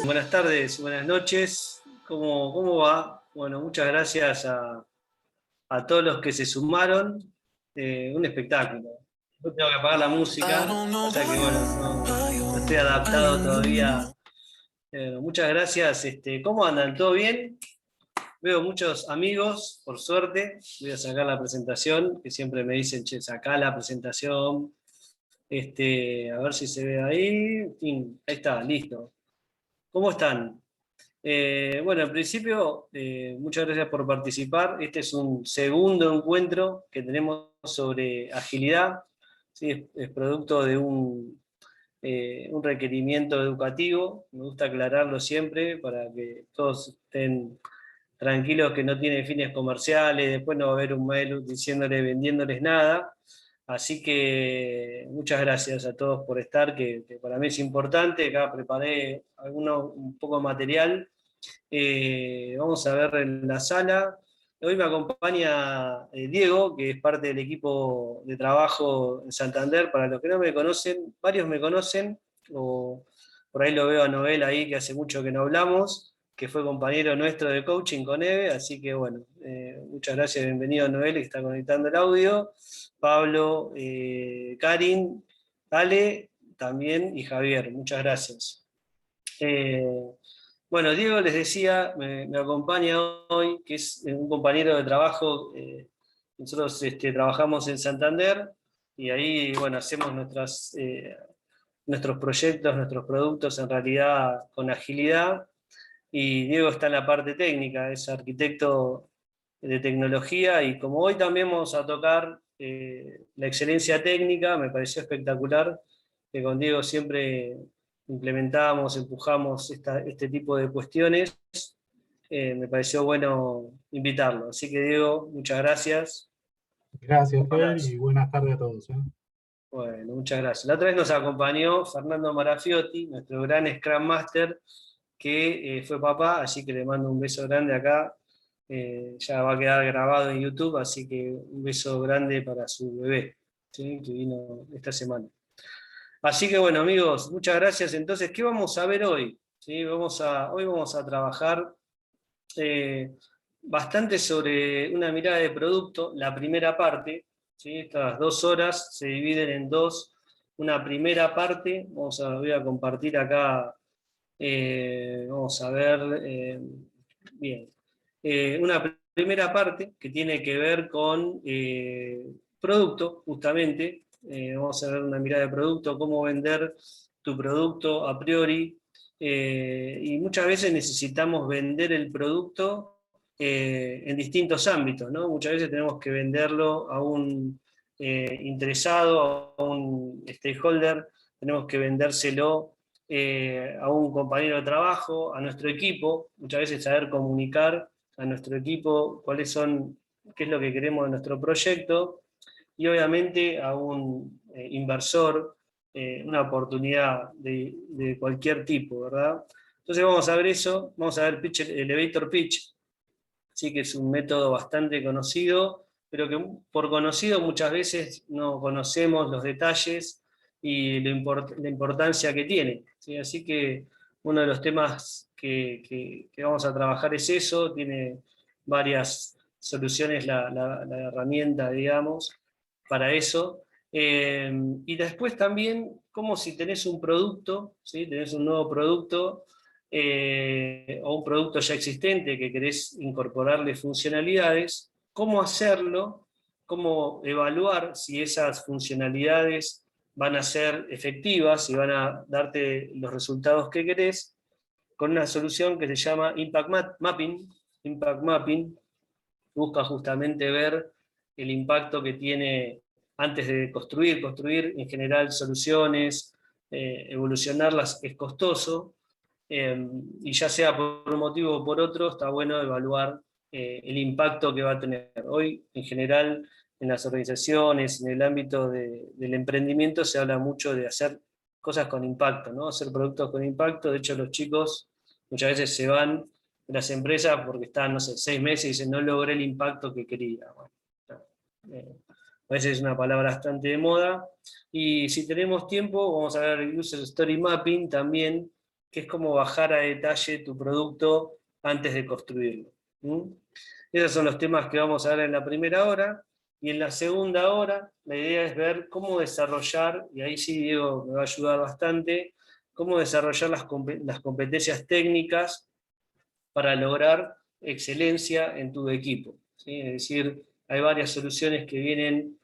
Buenas tardes, buenas noches. ¿Cómo va? Bueno, muchas gracias a todos los que se sumaron. Un espectáculo. Yo tengo que apagar la música, pasa que bueno, no estoy adaptado todavía. Muchas gracias. ¿Cómo andan? ¿Todo bien? Veo muchos amigos, por suerte. Voy a sacar la presentación, que siempre me dicen, che, sacá la presentación. A ver si se ve ahí. Fin, ahí está, listo. ¿Cómo están? Bueno, en principio, muchas gracias por participar. Este es un segundo encuentro que tenemos sobre agilidad. ¿Sí? Es producto de un requerimiento educativo. Me gusta aclararlo siempre para que todos estén tranquilos que no tiene fines comerciales. Después no va a haber un mail diciéndoles, vendiéndoles nada. Así que muchas gracias a todos por estar, que para mí es importante. Acá preparé un poco de material. Vamos a ver en la sala. Hoy me acompaña Diego, que es parte del equipo de trabajo en Santander. Para los que no me conocen, varios me conocen, o por ahí lo veo a Noel ahí, que hace mucho que no hablamos, que fue compañero nuestro de coaching con Eve, así que bueno, muchas gracias, bienvenido a Noel, que está conectando el audio, Pablo, Karin, Ale también y Javier, muchas gracias. Bueno, Diego les decía, me acompaña hoy, que es un compañero de trabajo. Nosotros trabajamos en Santander y ahí, bueno, hacemos nuestros proyectos, nuestros productos en realidad con agilidad. Y Diego está en la parte técnica, es arquitecto de tecnología y como hoy también vamos a tocar la excelencia técnica, me pareció espectacular que con Diego siempre implementamos, empujamos este tipo de cuestiones. Me pareció bueno invitarlo. Así que Diego, muchas gracias. Gracias, ¿Cómo Fer, y andás? buenas tardes a todos. Bueno, muchas gracias. La otra vez nos acompañó Fernando Marafiotti, nuestro gran Scrum Master, que fue papá, así que le mando un beso grande acá. Ya va a quedar grabado en YouTube, así que un beso grande para su bebé, ¿sí? Que vino esta semana. Así que bueno, amigos, muchas gracias. Entonces, ¿qué vamos a ver hoy? ¿Sí? Hoy vamos a trabajar eh, bastante sobre una mirada de producto, la primera parte. ¿Sí? Estas 2 horas se dividen en dos. Una primera parte, voy a compartir acá, vamos a ver, bien. Una primera parte que tiene que ver con producto, justamente. Vamos a ver una mirada de producto, cómo vender tu producto a priori. Y muchas veces necesitamos vender el producto en distintos ámbitos, ¿no? Muchas veces tenemos que venderlo a un interesado, a un stakeholder, tenemos que vendérselo a un compañero de trabajo, a nuestro equipo, muchas veces saber comunicar a nuestro equipo qué es lo que queremos de nuestro proyecto, y obviamente a un inversor, una oportunidad de cualquier tipo, ¿verdad? Entonces vamos a ver eso, vamos a ver elevator pitch, sí, que es un método bastante conocido, pero que por conocido muchas veces no conocemos los detalles y la importancia que tiene, ¿sí? Así que uno de los temas que vamos a trabajar es eso, tiene varias soluciones la herramienta, digamos, para eso. Y después también, como si tenés un producto, ¿sí? Tenés un nuevo producto, o un producto ya existente que querés incorporarle funcionalidades, cómo hacerlo, cómo evaluar si esas funcionalidades van a ser efectivas y van a darte los resultados que querés, con una solución que se llama Impact Mapping. Impact Mapping busca justamente ver el impacto que tiene antes de construir en general soluciones, evolucionarlas es costoso, y ya sea por un motivo o por otro, está bueno evaluar el impacto que va a tener. Hoy, en general, en las organizaciones, en el ámbito del emprendimiento, se habla mucho de hacer cosas con impacto, ¿no? Hacer productos con impacto. De hecho, los chicos muchas veces se van de las empresas porque están, no sé, 6 meses y dicen, no logré el impacto que quería. Bueno, a veces es una palabra bastante de moda. Y si tenemos tiempo, vamos a ver User Story Mapping también, que es como bajar a detalle tu producto antes de construirlo. Esos son los temas que vamos a ver en la primera hora, y en la segunda hora la idea es ver cómo desarrollar, y ahí sí Diego me va a ayudar bastante, cómo desarrollar las competencias técnicas para lograr excelencia en tu equipo, ¿sí? Es decir, hay varias soluciones que vienen,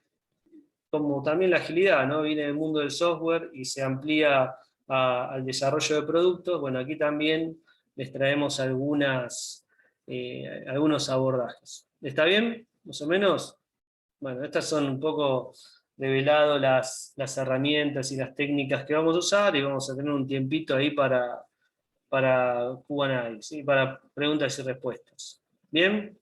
como también la agilidad, ¿no? Viene del mundo del software y se amplía al desarrollo de productos. Bueno, aquí también les traemos algunos abordajes. ¿Está bien? ¿Más o menos? Bueno, estas son un poco develado las herramientas y las técnicas que vamos a usar, y vamos a tener un tiempito ahí para Q&A, ¿sí? Para preguntas y respuestas. ¿Bien?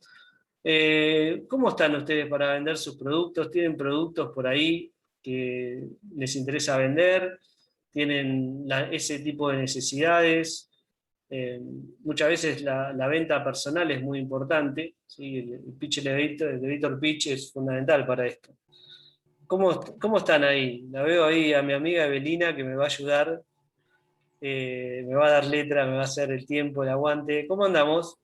¿Cómo están ustedes para vender sus productos? ¿Tienen productos por ahí que les interesa vender? ¿Tienen ese tipo de necesidades? Muchas veces la venta personal es muy importante, ¿sí? El pitch elevator, el elevator pitch es fundamental para esto. ¿Cómo están ahí? La veo ahí a mi amiga Evelina, que me va a ayudar, me va a dar letra, me va a hacer el tiempo, el aguante. ¿Cómo andamos?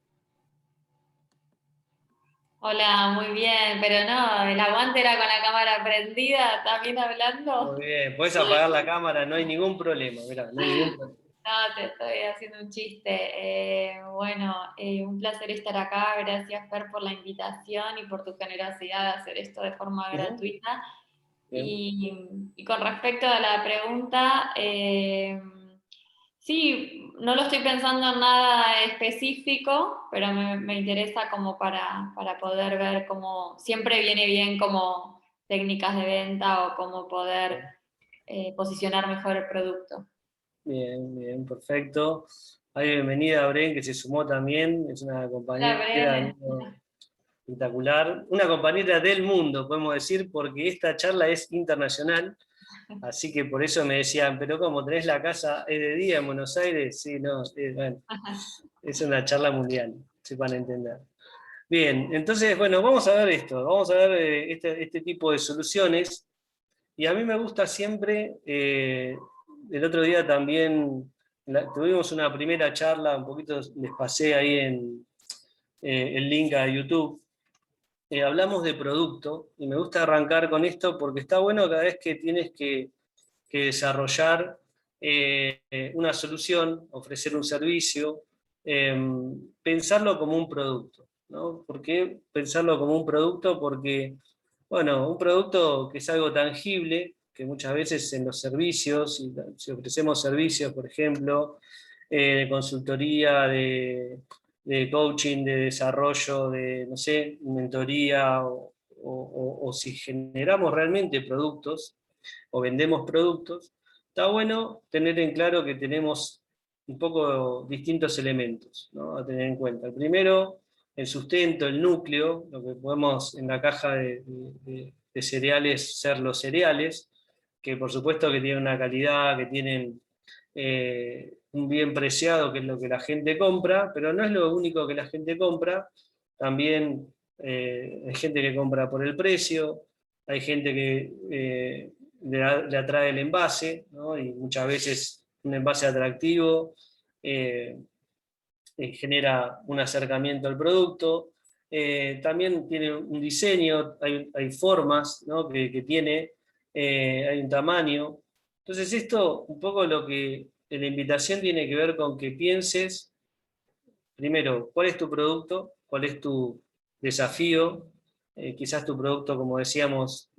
Hola, muy bien, pero no, el aguante era con la cámara prendida, también hablando. Muy bien, puedes apagar la cámara, no hay ningún problema, mirá, no hay ningún problema. No, te estoy haciendo un chiste. Un placer estar acá. Gracias, Fer, por la invitación y por tu generosidad de hacer esto de forma gratuita. Bien. Y con respecto a la pregunta, sí, no lo estoy pensando en nada específico, pero me interesa como para poder ver cómo siempre viene bien como técnicas de venta o cómo poder posicionar mejor el producto. Bien, bien, perfecto. Hay bienvenida a Bren, que se sumó también, es una Hola, compañera, Brenes. ¿no? Espectacular, una compañera del mundo, podemos decir, porque esta charla es internacional, así que por eso me decían, pero como tenés la casa, ¿es de día en Buenos Aires? Sí, no, bueno, es una charla mundial, sepan entender. Bien, entonces, bueno, vamos a ver esto, vamos a ver este tipo de soluciones, y a mí me gusta siempre, el otro día también tuvimos una primera charla, un poquito les pasé ahí el link a YouTube. Hablamos de producto, y me gusta arrancar con esto porque está bueno cada vez que tienes que desarrollar una solución, ofrecer un servicio, eh, pensarlo como un producto, ¿no? ¿Por qué pensarlo como un producto? Porque, bueno, un producto que es algo tangible, que muchas veces en los servicios, si ofrecemos servicios, por ejemplo, de consultoría, de coaching, de desarrollo, de, no sé, mentoría, o si generamos realmente productos o vendemos productos, está bueno tener en claro que tenemos un poco distintos elementos, ¿no? A tener en cuenta. El primero, el sustento, el núcleo, lo que podemos en la caja de cereales ser los cereales, que por supuesto que tienen una calidad, que tienen un bien preciado, que es lo que la gente compra, pero no es lo único que la gente compra. También hay gente que compra por el precio, hay gente que le atrae el envase, ¿no? Y muchas veces un envase atractivo eh, genera un acercamiento al producto. También tiene un diseño, hay formas, ¿no? que tiene, hay un tamaño. Entonces esto, un poco lo que la invitación tiene que ver con que pienses, primero, cuál es tu producto, cuál es tu desafío. Quizás tu producto, como decíamos,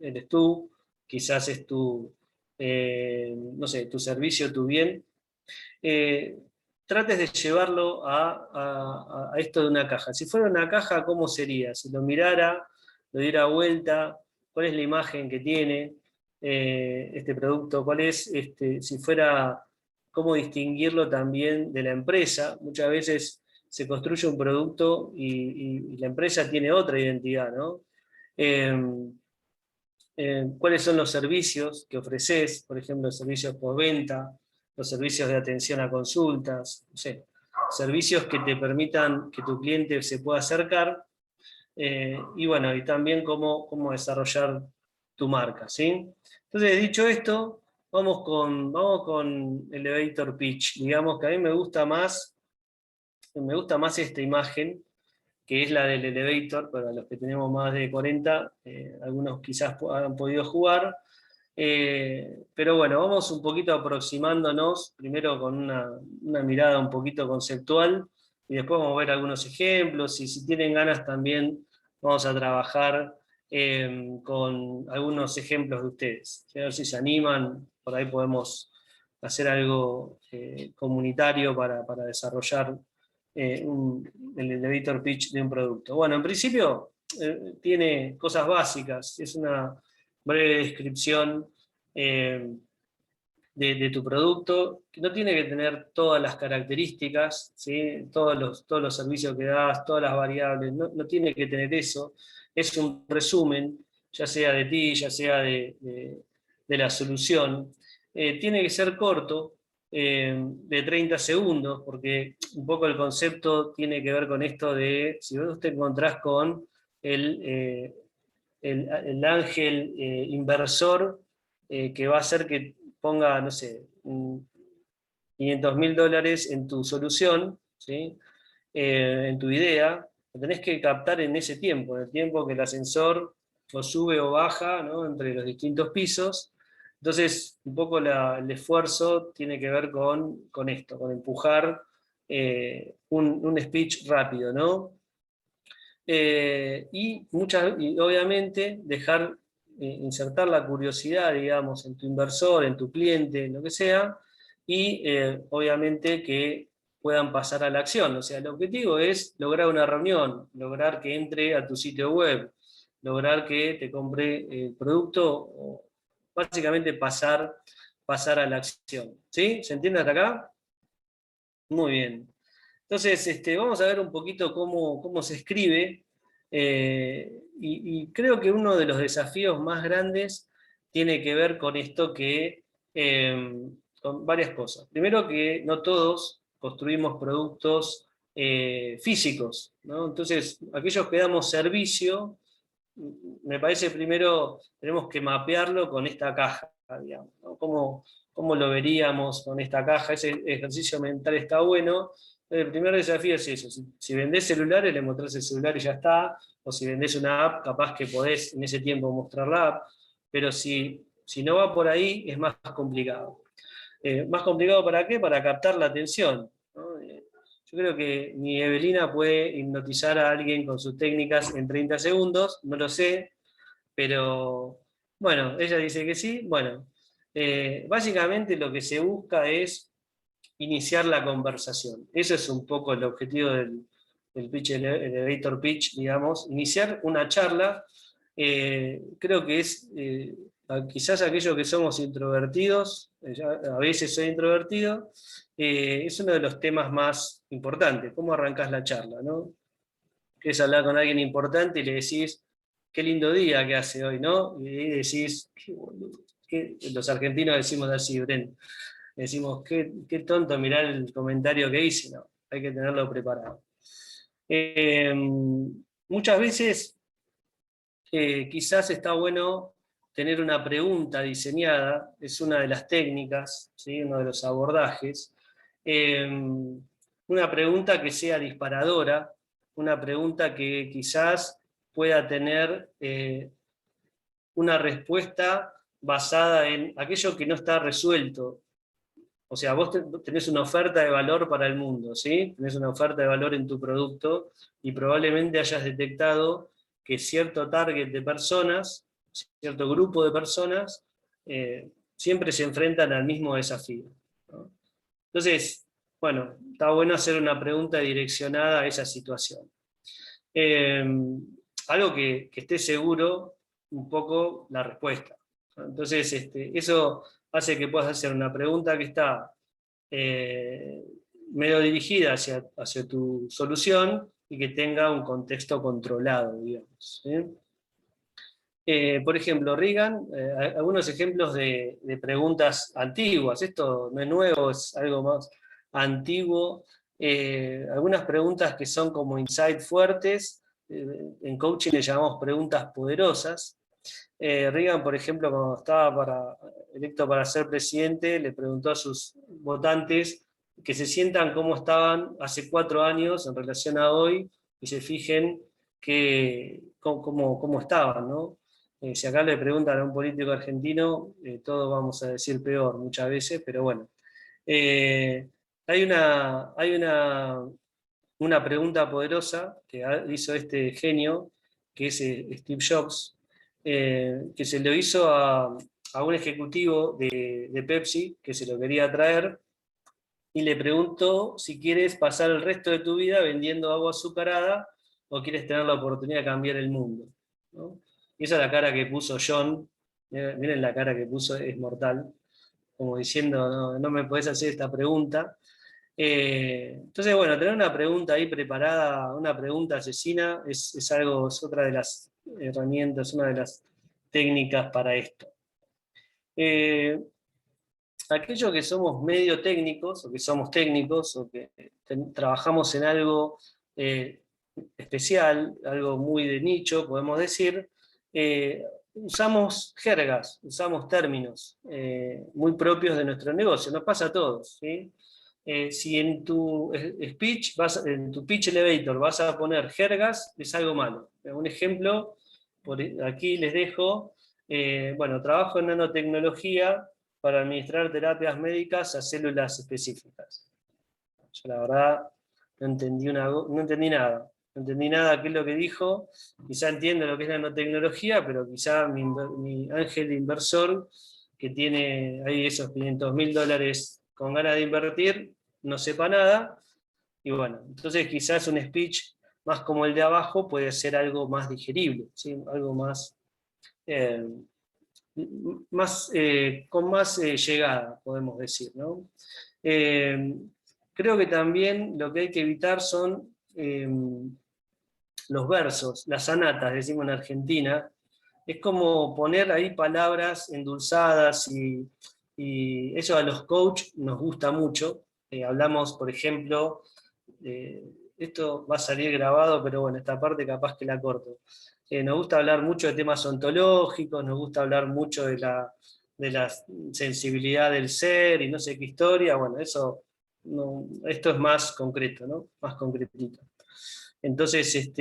eres tú, quizás es no sé, tu servicio, tu bien. eh, Trates de llevarlo a esto de una caja. Si fuera una caja, ¿cómo sería? Si lo mirara, lo diera vuelta, ¿cuál es la imagen que tiene este producto? ¿Cuál es, si fuera, cómo distinguirlo también de la empresa? Muchas veces se construye un producto y la empresa tiene otra identidad, ¿no? Eh, ¿Cuáles son los servicios que ofreces? Por ejemplo, servicios por venta, los servicios de atención a consultas, no sé, servicios que te permitan que tu cliente se pueda acercar, y bueno, y también cómo desarrollar tu marca, ¿sí? Entonces, dicho esto, vamos con elevator pitch. Digamos que a mí me gusta más esta imagen, que es la del elevator, para los que tenemos más de 40, algunos quizás han podido jugar. Pero bueno, vamos un poquito aproximándonos, primero con una mirada un poquito conceptual, y después vamos a ver algunos ejemplos, y si tienen ganas también vamos a trabajar con algunos ejemplos de ustedes. A ver si se animan, por ahí podemos hacer algo comunitario para desarrollar el elevator pitch de un producto. Bueno, en principio tiene cosas básicas, es una breve descripción de tu producto, que no tiene que tener todas las características, ¿sí? Todos los servicios que das, todas las variables, no tiene que tener eso, es un resumen, ya sea de ti, ya sea de la solución. Tiene que ser corto, de 30 segundos, porque un poco el concepto tiene que ver con esto de, si vos te encontrás con el ángel inversor que va a hacer que ponga, no sé, $500.000 en tu solución, ¿sí? En tu idea, lo tenés que captar en ese tiempo, en el tiempo que el ascensor o sube o baja, ¿no? Entre los distintos pisos. Entonces, un poco el esfuerzo tiene que ver con esto, con empujar un speech rápido, ¿no? Y obviamente insertar la curiosidad, digamos, en tu inversor, en tu cliente, en lo que sea, y obviamente que puedan pasar a la acción. O sea, el objetivo es lograr una reunión, lograr que entre a tu sitio web, lograr que te compre el producto, o básicamente pasar a la acción. ¿Sí? ¿Se entiende hasta acá? Muy bien. Entonces, vamos a ver un poquito cómo se escribe, y creo que uno de los desafíos más grandes tiene que ver con esto con varias cosas. Primero, que no todos construimos productos físicos, ¿no? Entonces, aquellos que damos servicio, me parece primero tenemos que mapearlo con esta caja, digamos, ¿no? ¿Cómo lo veríamos con esta caja? Ese ejercicio mental está bueno. El primer desafío es eso: si vendés celulares, le mostrás el celular y ya está, o si vendés una app, capaz que podés en ese tiempo mostrar la app, pero si no va por ahí, es más complicado. ¿Más complicado para qué? Para captar la atención, ¿no? Yo creo que ni Evelina puede hipnotizar a alguien con sus técnicas en 30 segundos, no lo sé, pero bueno, ella dice que sí. Bueno, básicamente lo que se busca es iniciar la conversación. Eso es un poco el objetivo del pitch, elevator pitch, digamos, iniciar una charla. Creo que es, quizás aquellos que somos introvertidos, a veces soy introvertido, es uno de los temas más importantes. ¿Cómo arrancás la charla, no? Querés hablar con alguien importante y le decís: qué lindo día que hace hoy, ¿no? Y decís: qué boludo. Los argentinos decimos así, Bren. Decimos: qué tonto mirar el comentario que hice. No, hay que tenerlo preparado. Muchas veces quizás está bueno tener una pregunta diseñada, es una de las técnicas, ¿sí? Uno de los abordajes. Una pregunta que sea disparadora, una pregunta que quizás pueda tener una respuesta basada en aquello que no está resuelto. O sea, vos tenés una oferta de valor para el mundo, ¿sí? Tenés una oferta de valor en tu producto, y probablemente hayas detectado que cierto target de personas, cierto grupo de personas, siempre se enfrentan al mismo desafío, ¿no? Entonces, bueno, está bueno hacer una pregunta direccionada a esa situación. Algo que esté seguro un poco la respuesta, ¿no? Entonces, eso hace que puedas hacer una pregunta que está medio dirigida hacia tu solución y que tenga un contexto controlado, digamos, ¿sí? Por ejemplo, Reagan, algunos ejemplos de preguntas antiguas. Esto no es nuevo, es algo más antiguo. Algunas preguntas que son como insight fuertes, en coaching le llamamos preguntas poderosas. Reagan, por ejemplo, cuando estaba electo para ser presidente, le preguntó a sus votantes que se sientan como estaban hace 4 años en relación a hoy y se fijen cómo estaban, ¿no? Si acá le preguntan a un político argentino, todos vamos a decir peor muchas veces, pero bueno. Hay una pregunta poderosa que hizo este genio, que es Steve Jobs, que se lo hizo a un ejecutivo de Pepsi, que se lo quería traer, y le preguntó si quieres pasar el resto de tu vida vendiendo agua azucarada o quieres tener la oportunidad de cambiar el mundo, ¿no? Y esa es la cara que puso John, miren la cara que puso, es mortal, como diciendo, no me podés hacer esta pregunta. Entonces, bueno, tener una pregunta ahí preparada, una pregunta asesina, es otra de las herramientas, una de las técnicas para esto. Aquellos que somos medio técnicos, o que somos técnicos, o que trabajamos en algo especial, algo muy de nicho, podemos decir, usamos jergas, usamos términos muy propios de nuestro negocio, nos pasa a todos, ¿sí? Si en tu speech, en tu pitch elevator vas a poner jergas, es algo malo. Un ejemplo, aquí les dejo, bueno, trabajo en nanotecnología para administrar terapias médicas a células específicas. Yo la verdad no entendí nada. No entendí nada qué es lo que dijo, quizá entiendo lo que es nanotecnología, pero quizá mi ángel inversor, que tiene ahí esos $500.000 con ganas de invertir, no sepa nada, y bueno, entonces quizás un speech más como el de abajo puede ser algo más digerible, ¿sí? Algo más, con más llegada, podemos decir, ¿no? Creo que también lo que hay que evitar son los versos, las anatas, decimos en Argentina. Es como poner ahí palabras endulzadas y eso a los coaches nos gusta mucho. Hablamos, por ejemplo, esto va a salir grabado, pero bueno, esta parte capaz que la corto. Nos gusta hablar mucho de temas ontológicos, nos gusta hablar mucho de la sensibilidad del ser y no sé qué historia. Bueno, eso, esto es más concreto, ¿no? Más concretito. Entonces,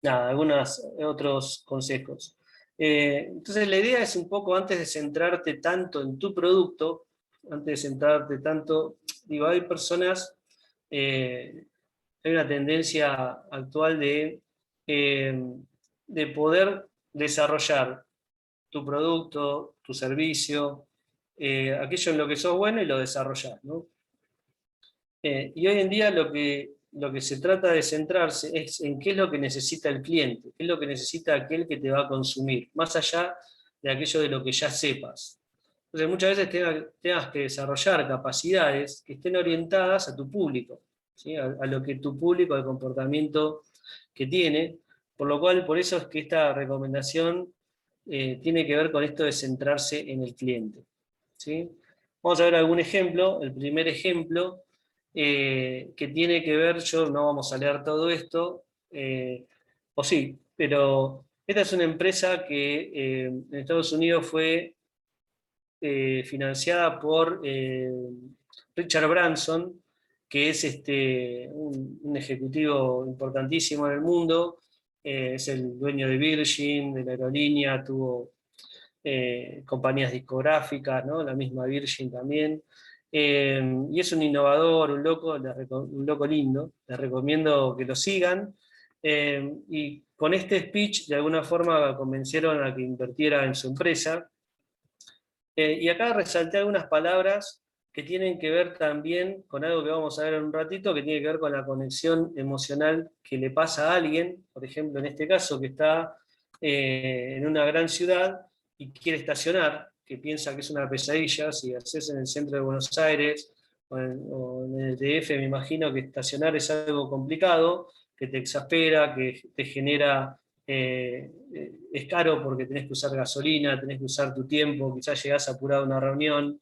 nada, algunos otros consejos. Entonces la idea es un poco, antes de centrarte tanto en tu producto, antes de centrarte tanto, digo, hay personas, hay una tendencia actual de poder desarrollar tu producto, tu servicio, aquello en lo que sos bueno y lo desarrollás, ¿no? Y hoy en día lo que se trata de centrarse es en qué es lo que necesita el cliente, qué es lo que necesita aquel que te va a consumir, más allá de aquello de lo que ya sepas. Entonces muchas veces tengas que desarrollar capacidades que estén orientadas a tu público, ¿sí? A lo que tu público, al comportamiento que tiene, por eso es que esta recomendación tiene que ver con esto de centrarse en el cliente, ¿sí? Vamos a ver algún ejemplo. El primer ejemplo, que tiene que ver, no vamos a leer todo esto, o sí, pero esta es una empresa que en Estados Unidos fue financiada por Richard Branson, que es un ejecutivo importantísimo en el mundo, es el dueño de Virgin, de la aerolínea, tuvo compañías discográficas, ¿no? La misma Virgin también. Y es un innovador, un loco lindo, les recomiendo que lo sigan. Y con este speech de alguna forma convencieron a que invirtiera en su empresa. Y acá resalté algunas palabras que tienen que ver también con algo que vamos a ver en un ratito, que tiene que ver con la conexión emocional que le pasa a alguien, por ejemplo en este caso que está en una gran ciudad y quiere estacionar, que piensa que es una pesadilla. Si haces en el centro de Buenos Aires o en el DF, me imagino que estacionar es algo complicado, que te exaspera, que te genera, es caro porque tenés que usar gasolina, tenés que usar tu tiempo, quizás llegás apurado a una reunión.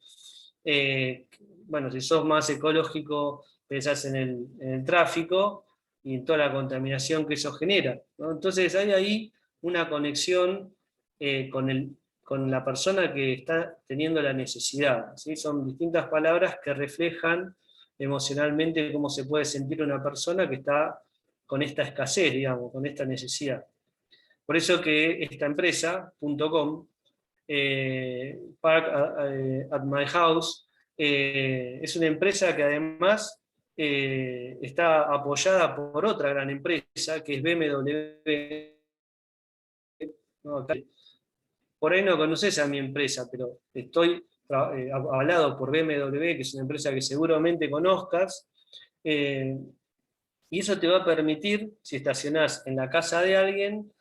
Bueno, si sos más ecológico, pensás en el tráfico y en toda la contaminación que eso genera, ¿no? Entonces hay ahí una conexión con la persona que está teniendo la necesidad, ¿sí? Son distintas palabras que reflejan emocionalmente cómo se puede sentir una persona que está con esta escasez, digamos, con esta necesidad. Por eso que esta empresa, .com, Park at My House, es una empresa que además está apoyada por otra gran empresa, que es BMW. ¿No? Por ahí no conoces a mi empresa, pero estoy avalado por BMW, que es una empresa que seguramente conozcas, y eso te va a permitir, si estacionás en la casa de alguien,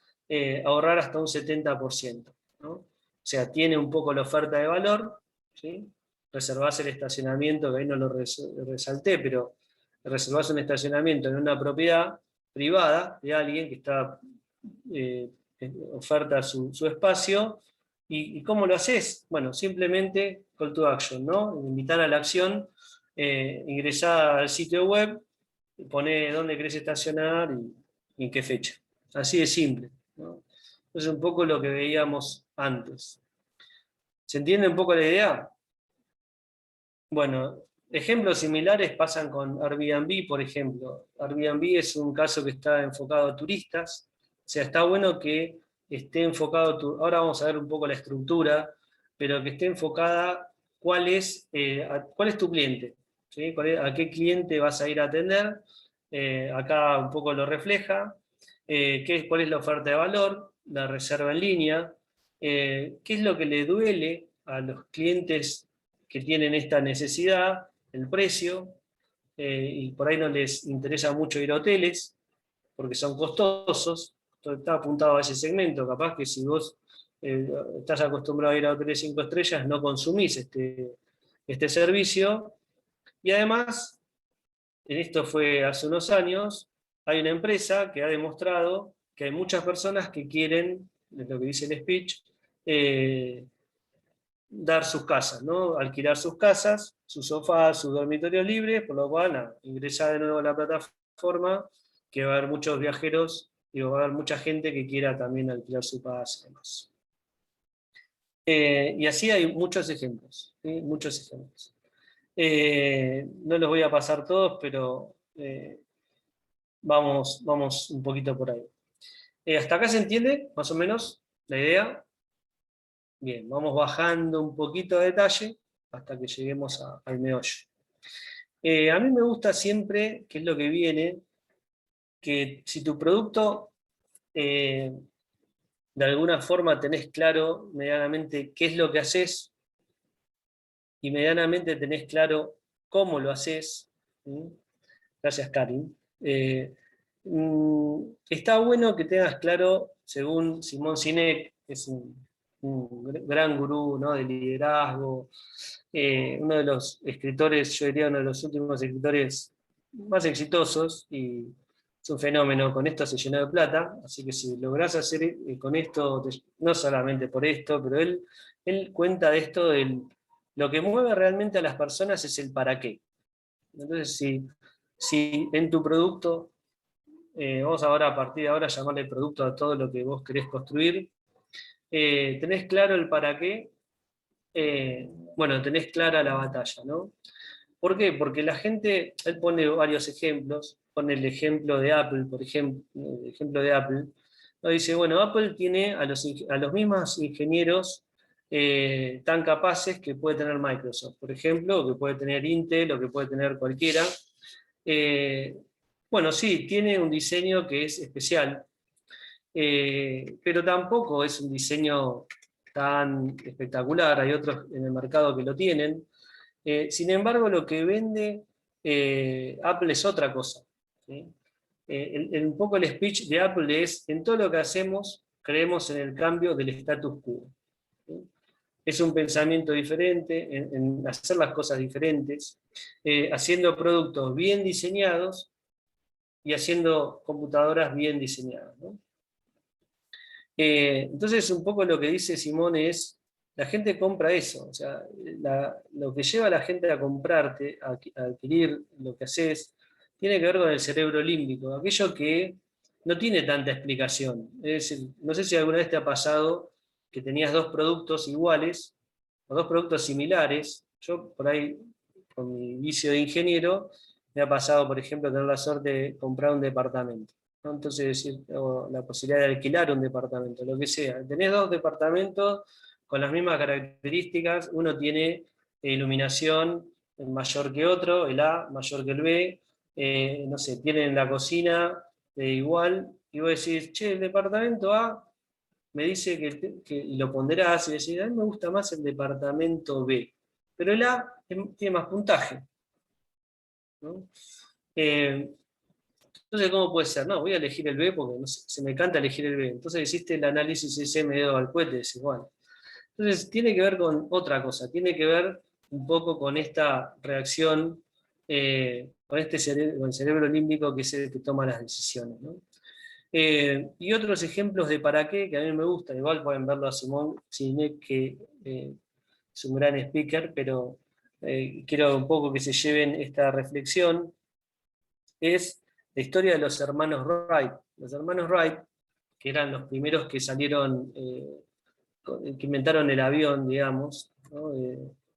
ahorrar hasta un 70%, ¿no? O sea, tiene un poco la oferta de valor, ¿sí? Reservás el estacionamiento, que ahí no lo resalté, pero reservás un estacionamiento en una propiedad privada de alguien que está oferta su espacio. ¿Y cómo lo haces? Bueno, simplemente call to action, ¿no? Invitar a la acción, ingresar al sitio web, poner dónde querés estacionar y en qué fecha. Así de simple, ¿no? Es un poco lo que veíamos antes. ¿Se entiende un poco la idea? Bueno, ejemplos similares pasan con Airbnb, por ejemplo. Airbnb es un caso que está enfocado a turistas. O sea, está bueno que esté enfocado, ahora vamos a ver un poco la estructura, pero que esté enfocada cuál es tu cliente, ¿sí? ¿A qué cliente vas a ir a atender? Acá un poco lo refleja. ¿Cuál es la oferta de valor? La reserva en línea. ¿Qué es lo que le duele a los clientes que tienen esta necesidad? El precio, y por ahí no les interesa mucho ir a hoteles, porque son costosos. Está apuntado a ese segmento. Capaz que si vos estás acostumbrado a ir a hoteles 5 estrellas, no consumís este servicio. Y además, esto fue hace unos años, hay una empresa que ha demostrado que hay muchas personas que quieren, es lo que dice el speech, dar sus casas, ¿no? Alquilar sus casas, sus sofás, sus dormitorios libres, por lo cual ingresar de nuevo a la plataforma, que va a haber muchos viajeros y va a haber mucha gente que quiera también alquilar su casa y demás. Y así hay muchos ejemplos, ¿sí? Muchos ejemplos. No los voy a pasar todos, pero vamos un poquito por ahí. ¿Hasta acá se entiende más o menos la idea? Bien, vamos bajando un poquito de detalle hasta que lleguemos al meollo. A mí me gusta siempre, que es lo que viene, que si tu producto de alguna forma tenés claro medianamente qué es lo que haces y medianamente tenés claro cómo lo haces. ¿Sí? Gracias, Karin. Está bueno que tengas claro, según Simón Sinek, que es un gran gurú, ¿no?, de liderazgo, uno de los escritores, yo diría uno de los últimos escritores más exitosos, y es un fenómeno. Con esto se llenó de plata, así que si lográs hacer con esto, no solamente por esto, pero él cuenta de esto, lo que mueve realmente a las personas es el para qué. Entonces, si en tu producto, vamos ahora a partir de ahora a llamarle producto a todo lo que vos querés construir, tenés claro el para qué, bueno, tenés clara la batalla, ¿no? ¿Por qué? Porque la gente, él pone varios ejemplos, pone el ejemplo de Apple, por ejemplo, el ejemplo de Apple, ¿no? Dice, bueno, Apple tiene a los mismos ingenieros tan capaces que puede tener Microsoft, por ejemplo, o que puede tener Intel, o que puede tener cualquiera. Bueno, sí, tiene un diseño que es especial, pero tampoco es un diseño tan espectacular. Hay otros en el mercado que lo tienen. Sin embargo, lo que vende Apple es otra cosa, ¿sí? Un poco el speech de Apple es: en todo lo que hacemos, creemos en el cambio del status quo, ¿sí? Es un pensamiento diferente, en hacer las cosas diferentes, haciendo productos bien diseñados y haciendo computadoras bien diseñadas, ¿no? Entonces, un poco lo que dice Simón es: la gente compra eso. O sea, lo que lleva a la gente a comprarte, a adquirir lo que haces, tiene que ver con el cerebro límbico, aquello que no tiene tanta explicación. Es decir, no sé si alguna vez te ha pasado que tenías dos productos iguales, o dos productos similares. Yo por ahí, con mi vicio de ingeniero, me ha pasado, por ejemplo, tener la suerte de comprar un departamento, ¿no? Entonces, decir, o la posibilidad de alquilar un departamento, lo que sea. Tenés dos departamentos con las mismas características, uno tiene iluminación mayor que otro, el A mayor que el B, no sé, tienen la cocina igual, y vos decís, che, el departamento A me dice y lo ponderás y decís, a mí me gusta más el departamento B, pero el A tiene más puntaje, ¿no? Entonces, ¿cómo puede ser? No, voy a elegir el B porque no sé, se me canta elegir el B. Entonces hiciste el análisis ese medio al cohete, decís, bueno. Entonces, tiene que ver con otra cosa, tiene que ver un poco con esta reacción, con con el cerebro límbico, que es el que toma las decisiones, ¿no? Y otros ejemplos de para qué, que a mí me gusta, igual pueden verlo a Simón Sinek, que es un gran speaker, pero quiero un poco que se lleven esta reflexión, es la historia de los hermanos Wright. Los hermanos Wright, que eran los primeros que salieron, que inventaron el avión, digamos, ¿no?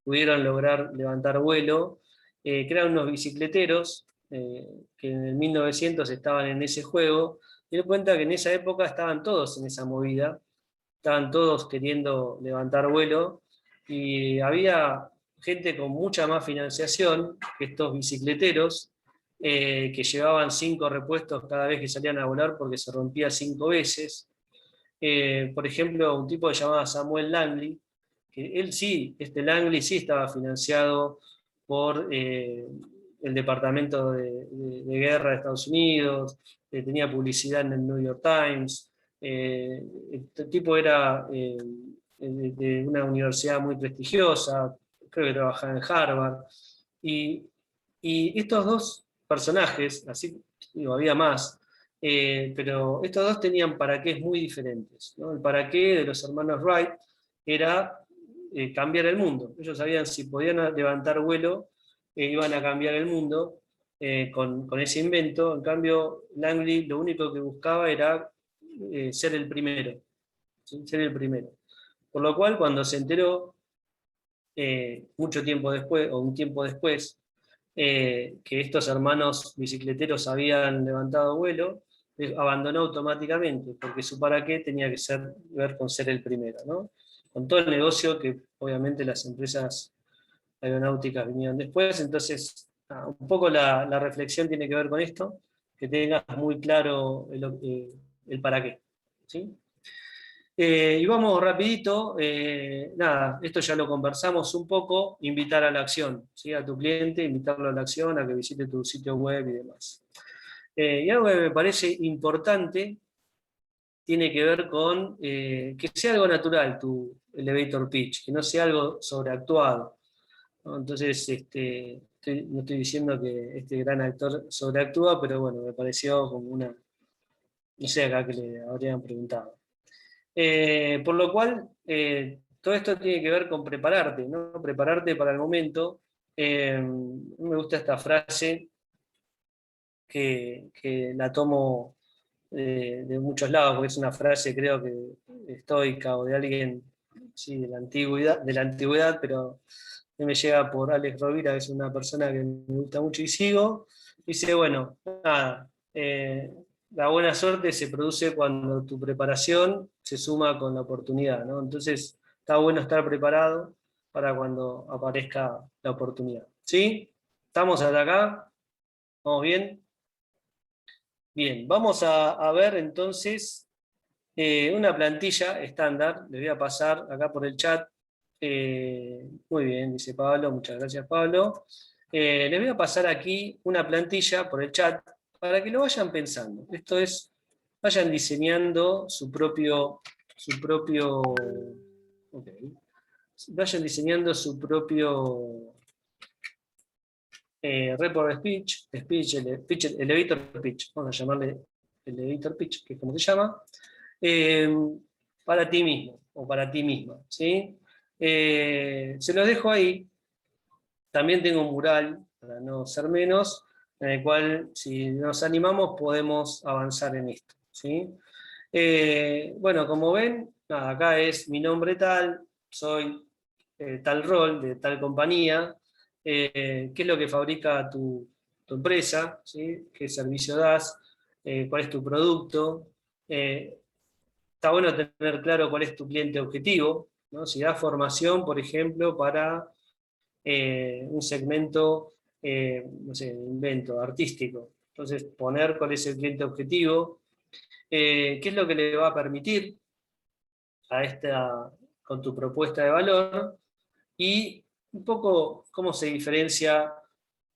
Pudieron lograr levantar vuelo, que eran unos bicicleteros, que en el 1900 estaban en ese juego. Ten en cuenta que en esa época estaban todos en esa movida, estaban todos queriendo levantar vuelo, y había gente con mucha más financiación que estos bicicleteros, que llevaban 5 repuestos cada vez que salían a volar porque se rompía 5 veces. Por ejemplo, un tipo que se llamaba Samuel Langley, que él sí, este Langley sí estaba financiado por el Departamento de Guerra de Estados Unidos, tenía publicidad en el New York Times, este tipo era de una universidad muy prestigiosa, creo que trabajaba en Harvard, y, y estos dos personajes, así digo, había más, pero estos dos tenían para qué muy diferentes, ¿no? El para qué de los hermanos Wright era cambiar el mundo. Ellos sabían si podían levantar vuelo, iban a cambiar el mundo con ese invento. En cambio, Langley lo único que buscaba era ser el primero, ¿sí? Ser el primero. Por lo cual, cuando se enteró, mucho tiempo después, o un tiempo después, que estos hermanos bicicleteros habían levantado vuelo, abandonó automáticamente, porque su para qué tenía que ver con ser el primero, ¿no? Con todo el negocio que obviamente las empresas aeronáuticas vinieron después. Entonces, un poco la reflexión tiene que ver con esto, que tengas muy claro el para qué, ¿sí? Y vamos rapidito, nada, esto ya lo conversamos un poco, invitar a la acción, ¿sí? A tu cliente, invitarlo a la acción, a que visite tu sitio web y demás. Y algo que me parece importante tiene que ver con que sea algo natural tu elevator pitch, que no sea algo sobreactuado, ¿no? Entonces, no estoy diciendo que este gran actor sobreactúa, pero bueno, me pareció como una, no sé acá que le habrían preguntado. Por lo cual, todo esto tiene que ver con prepararte, ¿no? Prepararte para el momento. Me gusta esta frase que la tomo de muchos lados, porque es una frase, creo que estoica o de alguien, sí, de la antigüedad, pero me llega por Alex Rovira, que es una persona que me gusta mucho y sigo. Dice, bueno, nada, la buena suerte se produce cuando tu preparación se suma con la oportunidad, ¿no? Entonces, está bueno estar preparado para cuando aparezca la oportunidad. ¿Sí? ¿Estamos hasta acá? ¿Vamos bien? Bien, vamos a ver entonces una plantilla estándar. Les voy a pasar acá por el chat. Muy bien, dice Pablo, muchas gracias Pablo. Les voy a pasar aquí una plantilla por el chat para que lo vayan pensando. Esto es, vayan diseñando okay. Vayan diseñando su propio report speech, elevator pitch, vamos a llamarle elevator pitch, que es como se llama, para ti mismo o para ti misma, ¿sí? Se los dejo ahí. También tengo un mural, para no ser menos, en el cual si nos animamos podemos avanzar en esto, ¿sí? Bueno, como ven, nada, acá es mi nombre tal, soy tal rol de tal compañía, qué es lo que fabrica tu empresa, ¿sí? Qué servicio das, cuál es tu producto. Está bueno tener claro cuál es tu cliente objetivo, ¿no? Si das formación, por ejemplo, para un segmento, no sé, invento, artístico. Entonces, poner cuál es el cliente objetivo, qué es lo que le va a permitir con tu propuesta de valor, y un poco cómo se diferencia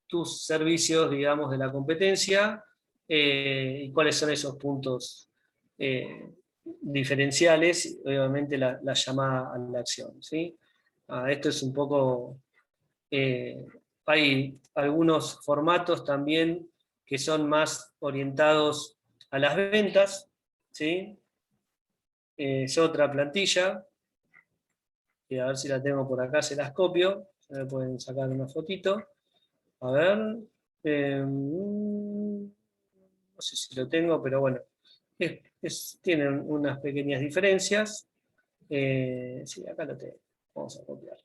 tus servicios, digamos, de la competencia, y cuáles son esos puntos diferenciales, y obviamente la llamada a la acción, ¿sí? Esto es un poco... hay algunos formatos también que son más orientados a las ventas, ¿sí? Es otra plantilla, y a ver si la tengo por acá, se las copio, se me pueden sacar una fotito. A ver, no sé si lo tengo, pero bueno, tienen unas pequeñas diferencias. Sí, acá lo tengo, vamos a copiar.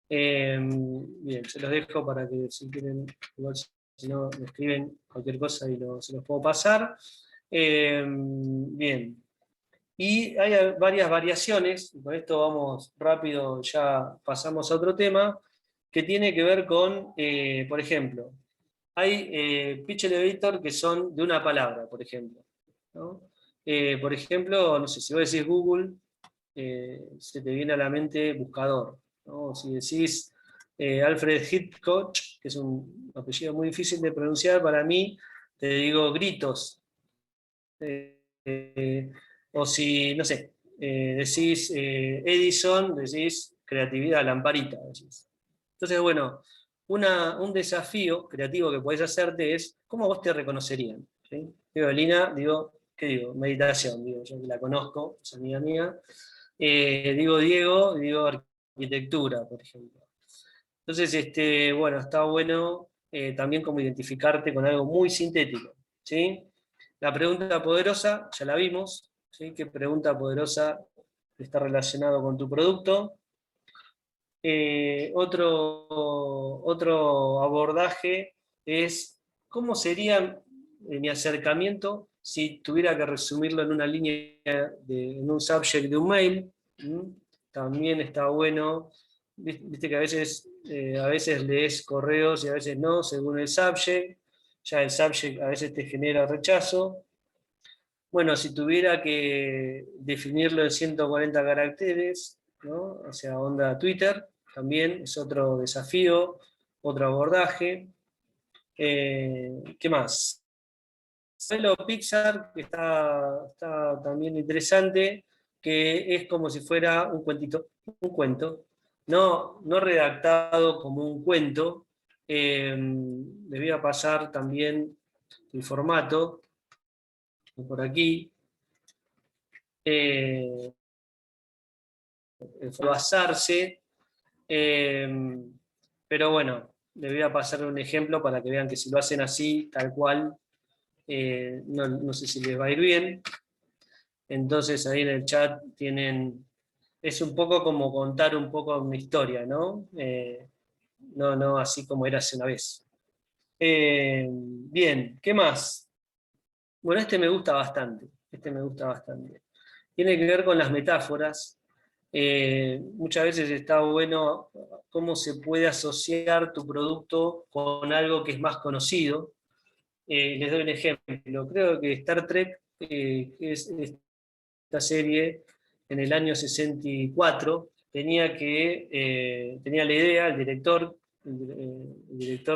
Bien, se los dejo para que si quieren, igual si no, me escriben cualquier cosa y se los puedo pasar. Bien. Y hay varias variaciones, y con esto vamos rápido, ya pasamos a otro tema, que tiene que ver con, por ejemplo, hay pitch elevator que son de una palabra, por ejemplo, ¿no? Por ejemplo, no sé, si vos decís Google, se te viene a la mente buscador, ¿no? Si decís Alfred Hitchcock, que es un apellido muy difícil de pronunciar para mí, te digo gritos. O si, no sé, decís Edison, decís creatividad, lamparita. Decís. Entonces, bueno, un desafío creativo que podés hacerte es, ¿cómo vos te reconocerían? ¿Sí? Digo, Lina, digo, ¿qué digo? Meditación, digo, yo que la conozco, es amiga mía. Digo Diego, digo arquitectura, por ejemplo. Entonces, bueno, está bueno también como identificarte con algo muy sintético, ¿sí? La pregunta poderosa, ya la vimos, ¿sí? ¿Qué pregunta poderosa está relacionado con tu producto? Otro abordaje es cómo sería mi acercamiento si tuviera que resumirlo en una línea, en un subject de un mail. También está bueno, viste que a veces lees correos y a veces no, según el subject. Ya el subject a veces te genera rechazo. Bueno, si tuviera que definirlo en 140 caracteres, ¿no? O sea, onda Twitter, también es otro desafío, otro abordaje. ¿Qué más? Modelo Pixar, que está también interesante, que es como si fuera un cuentito, un cuento, no redactado como un cuento. Les voy a pasar también el formato por aquí. Basarse, pero bueno, les voy a pasar un ejemplo para que vean que si lo hacen así, tal cual, no sé si les va a ir bien. Entonces ahí en el chat tienen, es un poco como contar un poco una historia, ¿no? No así como era hace una vez. Bien, ¿qué más? Bueno, este me gusta bastante, Tiene que ver con las metáforas. Muchas veces está bueno cómo se puede asociar tu producto con algo que es más conocido. Les doy un ejemplo. Creo que Star Trek, que es esta serie, en el año 64, tenía la idea, el director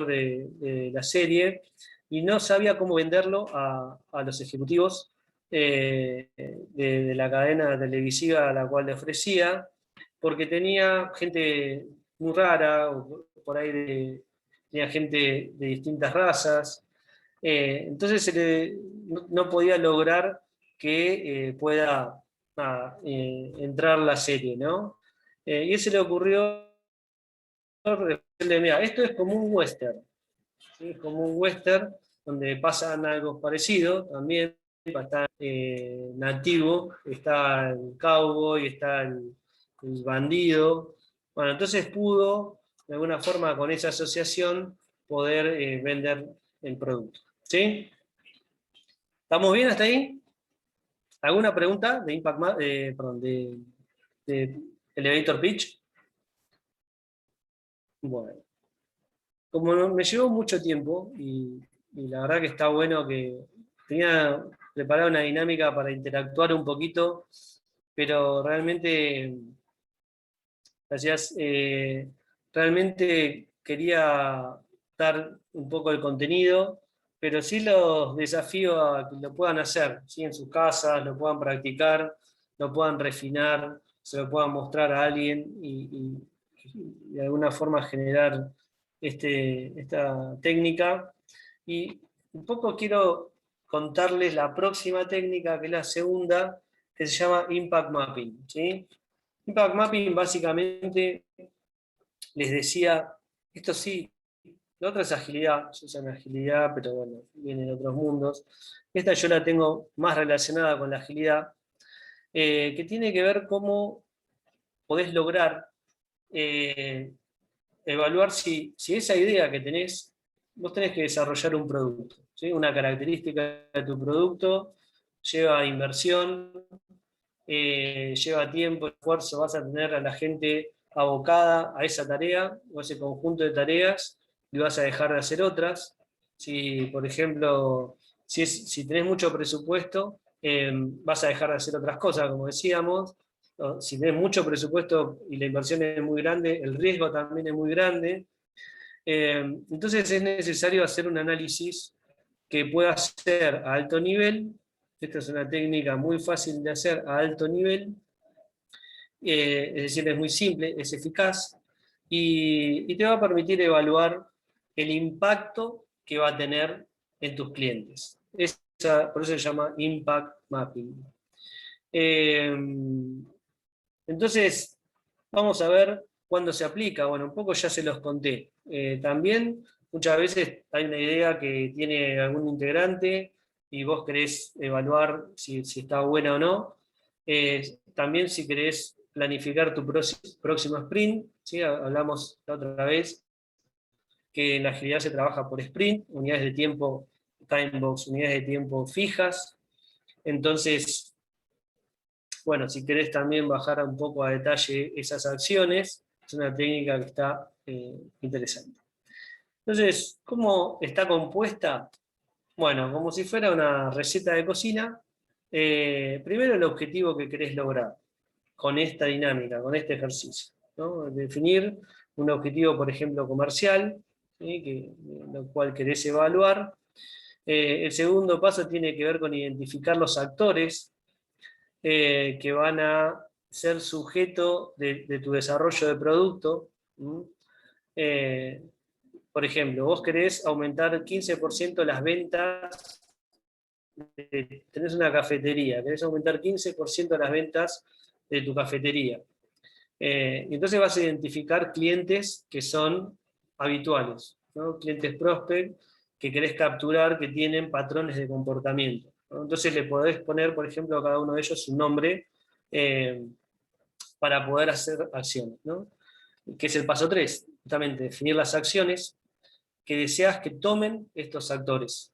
de la serie, y no sabía cómo venderlo a los ejecutivos de la cadena televisiva a la cual le ofrecía, porque tenía gente muy rara, o por ahí tenía gente de distintas razas. Entonces no podía lograr que pueda entrar la serie, ¿no? Y se le ocurrió decirle, mira, esto es como un western. ¿sí? Es como un western donde pasan algo parecido también, está nativo, está el cowboy, está el bandido. Bueno, entonces pudo, de alguna forma, con esa asociación, poder vender el producto. ¿Sí? ¿Estamos bien hasta ahí? ¿Alguna pregunta de perdón, de Elevator Pitch? Bueno, como me llevó mucho tiempo y la verdad que está bueno que tenía preparado una dinámica para interactuar un poquito, pero realmente, gracias, realmente quería dar un poco el contenido, pero sí los desafío a que lo puedan hacer, ¿sí? En sus casas, lo puedan practicar, lo puedan refinar, se lo puedan mostrar a alguien y de alguna forma generar esta técnica. Y un poco quiero contarles la próxima técnica, que es la segunda, que se llama Impact Mapping. ¿Sí? Impact Mapping básicamente les decía, esto sí, la otra es agilidad, yo uso agilidad, pero bueno, viene de otros mundos. Esta yo la tengo más relacionada con la agilidad, que tiene que ver cómo podés lograr evaluar si esa idea que tenés, vos tenés que desarrollar un producto, ¿sí? Una característica de tu producto lleva inversión, lleva tiempo, esfuerzo, vas a tener a la gente abocada a esa tarea o a ese conjunto de tareas y vas a dejar de hacer otras. Si, por ejemplo, si tenés mucho presupuesto, vas a dejar de hacer otras cosas, como decíamos. Si tenés mucho presupuesto y la inversión es muy grande, el riesgo también es muy grande. Entonces es necesario hacer un análisis que pueda ser a alto nivel. Esta es una técnica muy fácil de hacer a alto nivel, es decir, es muy simple, es eficaz, y te va a permitir evaluar el impacto que va a tener en tus clientes. Por eso se llama Impact Mapping. Entonces, vamos a ver cuándo se aplica. Bueno, un poco ya se los conté. También muchas veces hay una idea que tiene algún integrante y vos querés evaluar si está buena o no. También si querés planificar tu próximo sprint, ¿sí? Hablamos la otra vez que en la agilidad se trabaja por sprint, unidades de tiempo, timebox, unidades de tiempo fijas. Entonces, bueno, si querés también bajar un poco a detalle esas acciones, es una técnica que está interesante. Entonces, ¿cómo está compuesta? Bueno, como si fuera una receta de cocina. Primero el objetivo que querés lograr con esta dinámica, con este ejercicio, ¿no? Definir un objetivo, por ejemplo, comercial, ¿sí? Lo cual querés evaluar. El segundo paso tiene que ver con identificar los actores que van a ser sujeto de tu desarrollo de producto. Por ejemplo, vos querés aumentar 15% las ventas, tenés una cafetería, querés aumentar 15% las ventas de tu cafetería. Entonces vas a identificar clientes que son habituales, ¿no? Clientes prospect que querés capturar, que tienen patrones de comportamiento, ¿no? Entonces le podés poner, por ejemplo, a cada uno de ellos un nombre para poder hacer acciones, ¿no? Que es el paso 3, justamente definir las acciones que deseas que tomen estos actores.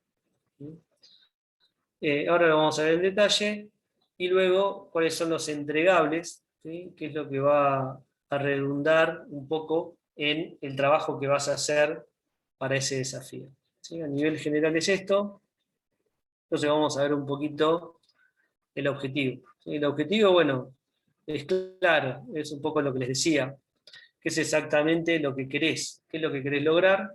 Ahora lo vamos a ver en detalle, y luego cuáles son los entregables, ¿sí? Que es lo que va a redundar un poco en el trabajo que vas a hacer para ese desafío. ¿Sí? A nivel general es esto. Entonces vamos a ver un poquito el objetivo. ¿Sí? El objetivo, bueno, es claro, es un poco lo que les decía, que es exactamente lo que querés, qué es lo que querés lograr,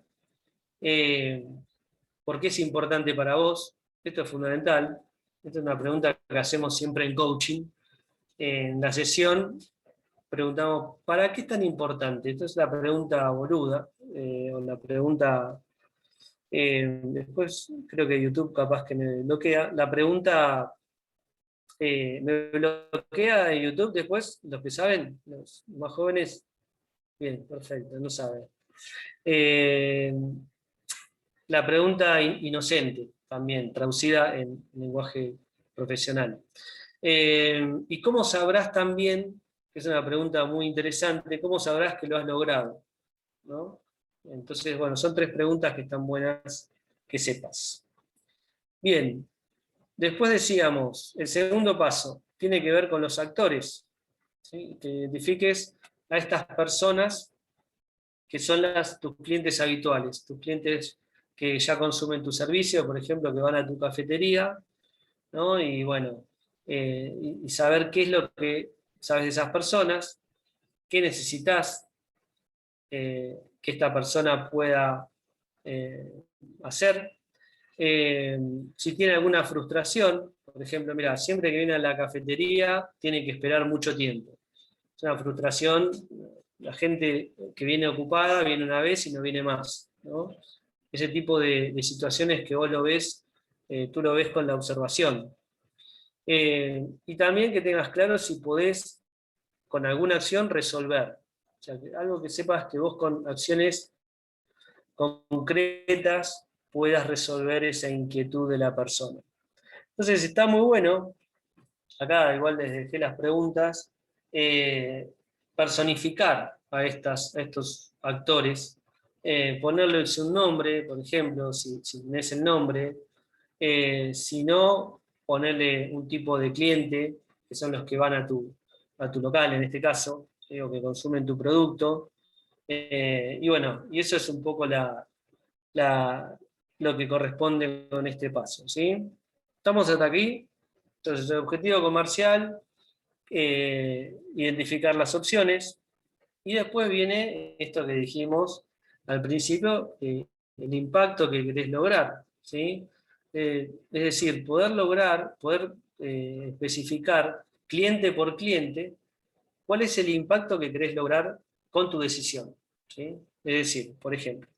por qué es importante para vos. Esto es fundamental. Esta es una pregunta que hacemos siempre en coaching. En la sesión preguntamos, ¿para qué es tan importante? Esta es la pregunta boluda, o la pregunta, después creo que YouTube capaz que me bloquea, la pregunta me bloquea de YouTube después, los que saben, los más jóvenes, bien, perfecto, no saben. la pregunta inocente, también, traducida en lenguaje profesional. ¿Y cómo sabrás también, que es una pregunta muy interesante, cómo sabrás que lo has logrado? ¿No? Entonces, bueno, son 3 preguntas que están buenas que sepas. Bien, después decíamos, el segundo paso tiene que ver con los actores, ¿sí? Que identifiques a estas personas que son tus clientes habituales, tus clientes que ya consumen tu servicio, por ejemplo, que van a tu cafetería, ¿no? Y bueno, y saber qué es lo que sabes de esas personas, qué necesitas que esta persona pueda hacer. Si tiene alguna frustración, por ejemplo, mira, siempre que viene a la cafetería tiene que esperar mucho tiempo. Es una frustración, la gente que viene ocupada viene una vez y no viene más, ¿no? Ese tipo de situaciones que vos lo ves, tú lo ves con la observación. Y también que tengas claro si podés con alguna acción resolver. O sea, algo que sepas que vos con acciones concretas puedas resolver esa inquietud de la persona. Entonces está muy bueno, acá igual les dejé las preguntas, personificar a estos actores, ponerles un nombre, por ejemplo, si tenés el nombre, si no, ponerle un tipo de cliente, que son los que van a tu local en este caso, o que consumen tu producto, y bueno, y eso es un poco lo que corresponde con este paso, ¿sí? ¿Estamos hasta aquí? Entonces, el objetivo comercial, identificar las opciones, y después viene esto que dijimos al principio, el impacto que querés lograr, ¿sí? Es decir, poder especificar cliente por cliente cuál es el impacto que querés lograr con tu decisión, ¿sí? Es decir, por ejemplo,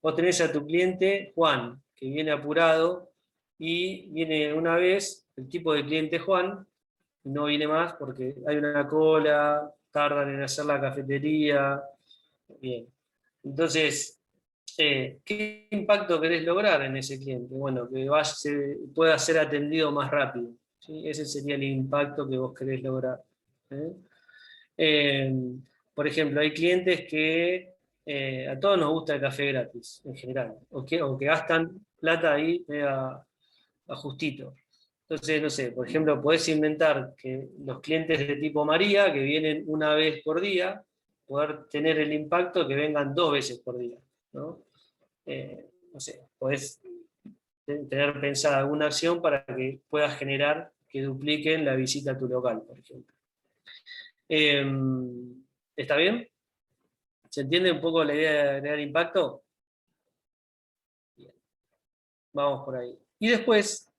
vos tenés a tu cliente Juan, que viene apurado y viene una vez, el tipo de cliente Juan, y no viene más porque hay una cola, tardan en hacer la cafetería. Bien. Entonces, ¿qué impacto querés lograr en ese cliente? Bueno, que pueda ser atendido más rápido, ¿sí? Ese sería el impacto que vos querés lograr. ¿Eh? Eh, por ejemplo, hay clientes que a todos nos gusta el café gratis, en general, o que gastan plata ahí a justito. Entonces, no sé, por ejemplo, podés inventar que los clientes de tipo María, que vienen una vez por día, poder tener el impacto que vengan 2 veces por día, ¿no? No sé, podés tener pensada alguna acción para que puedas generar que dupliquen la visita a tu local, por ejemplo. ¿Está bien? ¿Se entiende un poco la idea de agregar impacto? Bien. Vamos por ahí. Y después,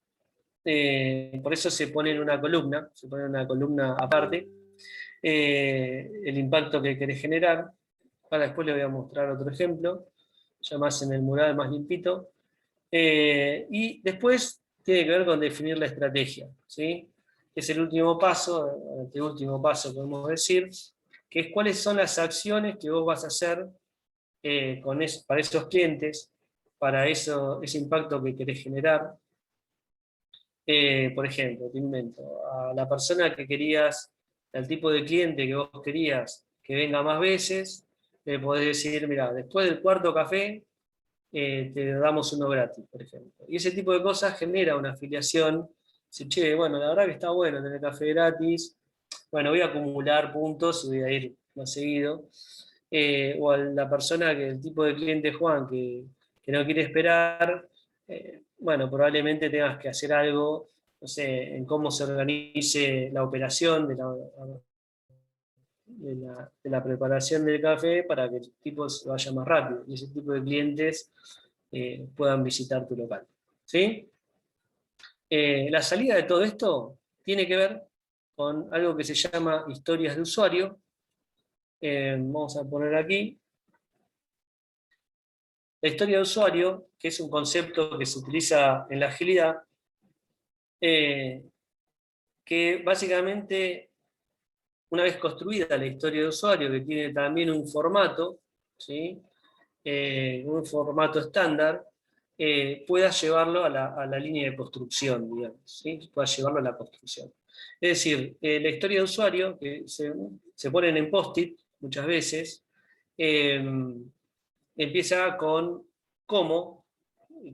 por eso se pone en una columna aparte, el impacto que querés generar. Ahora después le voy a mostrar otro ejemplo, ya más en el mural, más limpito. Y después tiene que ver con definir la estrategia, ¿sí? Es el último paso, el último paso podemos decir, que es cuáles son las acciones que vos vas a hacer para esos clientes, para ese impacto que querés generar. Por ejemplo, te invento, a la persona que querías, al tipo de cliente que vos querías que venga más veces, le podés decir, mira, después del 4.º café, te damos uno gratis, por ejemplo. Y ese tipo de cosas genera una afiliación. Dice, che, bueno, la verdad que está bueno tener café gratis, bueno, voy a acumular puntos y voy a ir más seguido. O a la persona el tipo de cliente Juan que no quiere esperar, bueno, probablemente tengas que hacer algo, no sé, en cómo se organice la operación de la preparación del café para que el tipo se vaya más rápido y ese tipo de clientes puedan visitar tu local. ¿Sí? La salida de todo esto tiene que ver con algo que se llama historias de usuario. Vamos a poner aquí. La historia de usuario, que es un concepto que se utiliza en la agilidad, que básicamente, una vez construida la historia de usuario, que tiene también un formato, ¿sí? Un formato estándar, puedas llevarlo a la línea de construcción, digamos, ¿sí? Puedas llevarlo a la construcción. Es decir, la historia de usuario, que se ponen en post-it muchas veces, empieza con cómo,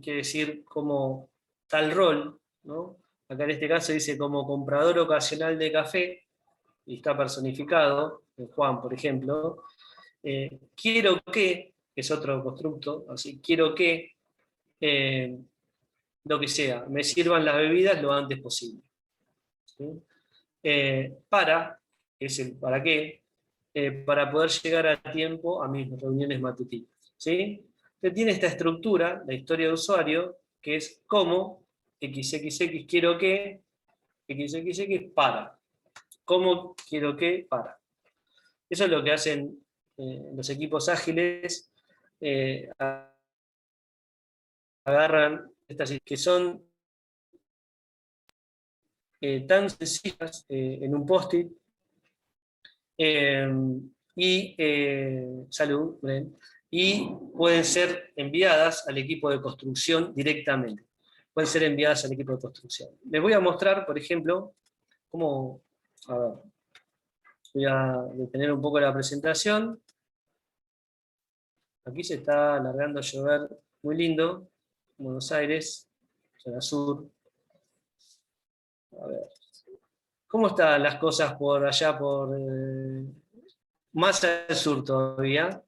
quiere decir como tal rol, ¿no? Acá en este caso dice como comprador ocasional de café, y está personificado, en Juan, por ejemplo. Quiero que es otro constructo, así, quiero que lo que sea, me sirvan las bebidas lo antes posible. ¿Sí? Para, es el para qué, para poder llegar a tiempo a mis reuniones matutinas. ¿Sí? Entonces tiene esta estructura, la historia de usuario, que es cómo, XXX quiero que, XXX para. ¿Cómo quiero que para? Eso es lo que hacen los equipos ágiles, agarran estas que son tan sencillas en un post-it, salud, y pueden ser enviadas al equipo de construcción directamente. Pueden ser enviadas al equipo de construcción. Les voy a mostrar, por ejemplo, cómo, a ver, voy a detener un poco la presentación. Aquí se está alargando a llover muy lindo, Buenos Aires, zona sur. A ver. ¿Cómo están las cosas por allá, más al sur todavía?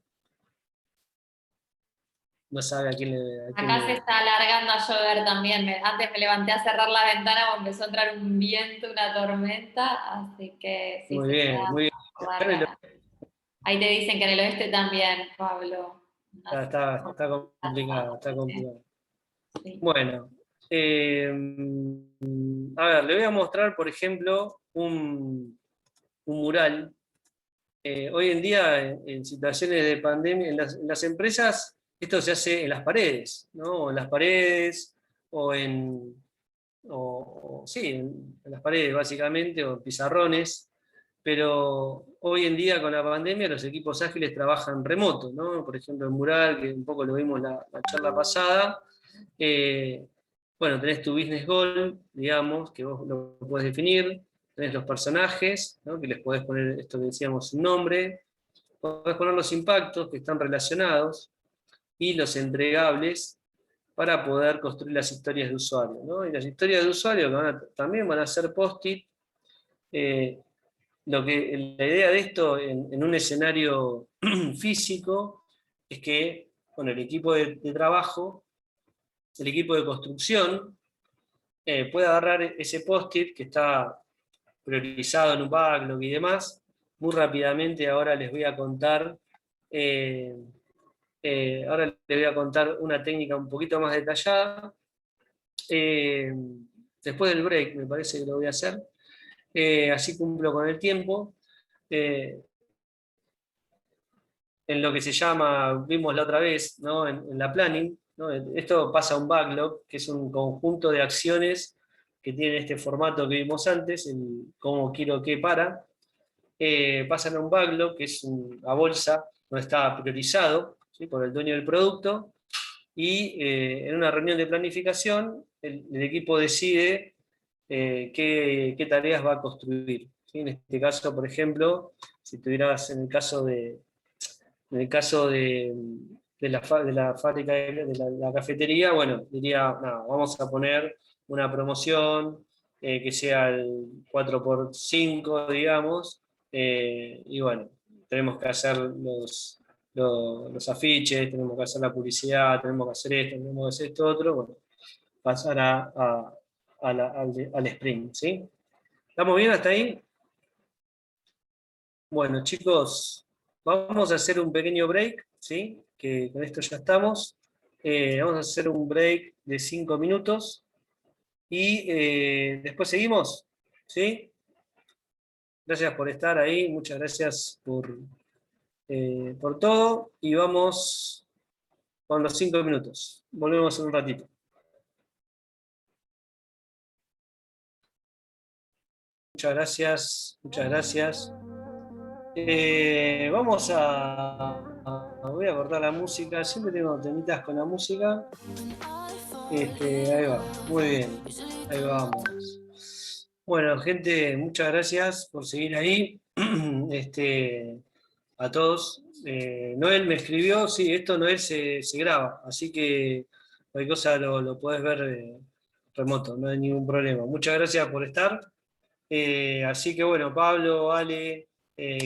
No sabe a quién le... Acá se está alargando a llover también. Antes me levanté a cerrar la ventana porque empezó a entrar un viento, una tormenta, así que sí, Muy se bien, está muy bien. alargando. Ahí te dicen que en el oeste también, Pablo. Está complicado, está complicado. Sí. Bueno, a ver, le voy a mostrar, por ejemplo, un mural. Hoy en día, en situaciones de pandemia, en las empresas, esto se hace en las paredes, ¿no? O en las paredes, sí, en las paredes básicamente, o en pizarrones, pero hoy en día con la pandemia los equipos ágiles trabajan remoto, ¿no? Por ejemplo, el mural, que un poco lo vimos la charla pasada, bueno, tenés tu business goal, digamos, que vos lo podés definir, tenés los personajes, ¿no? Que les podés poner esto que decíamos, un nombre, podés poner los impactos que están relacionados y los entregables para poder construir las historias de usuario, ¿no? Y las historias de usuario que también van a ser post-it. La idea de esto en un escenario físico es que con el equipo de trabajo, el equipo de construcción, pueda agarrar ese post-it que está priorizado en un backlog y demás. Muy rápidamente ahora les voy a contar una técnica un poquito más detallada. Después del break me parece que lo voy a hacer. Así cumplo con el tiempo. En lo que se llama, vimos la otra vez, ¿no? en la planning, ¿no? Esto pasa a un backlog, que es un conjunto de acciones que tiene este formato que vimos antes, el cómo quiero qué para. Pasan a un backlog, que es una bolsa, no está priorizado, ¿sí? Por el dueño del producto, y en una reunión de planificación el equipo decide qué tareas va a construir. ¿Sí? En este caso, por ejemplo, si tuvieras en el caso de la fábrica de la cafetería, bueno, diría, no, vamos a poner una promoción que sea el 4x5, digamos, y bueno, tenemos que hacer los afiches, tenemos que hacer la publicidad, tenemos que hacer esto, tenemos que hacer esto otro, bueno, pasar al sprint, ¿sí? ¿Estamos bien hasta ahí? Bueno, chicos, vamos a hacer un pequeño break, ¿sí? Que con esto ya estamos. Vamos a hacer un break de 5 minutos y después seguimos, ¿sí? Gracias por estar ahí, muchas gracias por todo y vamos con los 5 minutos. Volvemos en un ratito. Muchas gracias, muchas gracias. Voy a cortar la música, siempre tengo temitas con la música. Ahí va, muy bien, ahí vamos. Bueno, gente, muchas gracias por seguir ahí. A todos. Noel me escribió, sí, esto Noel se graba, así que cualquier cosa lo podés ver remoto, no hay ningún problema. Muchas gracias por estar. Así que bueno, Pablo, Ale,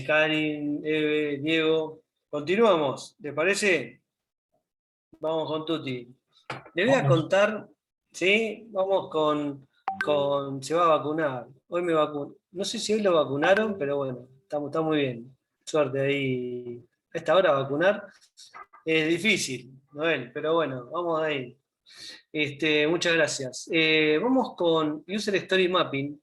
Karin, Eve, Diego, continuamos, ¿te parece? Vamos con Tuti. Le voy a Vamos. contar, ¿sí? Vamos se va a vacunar. Hoy me vacuno. No sé si hoy lo vacunaron, pero bueno, está muy bien. Suerte ahí. A esta hora vacunar es difícil, Noel, pero bueno, vamos ahí. Muchas gracias. Vamos con User Story Mapping.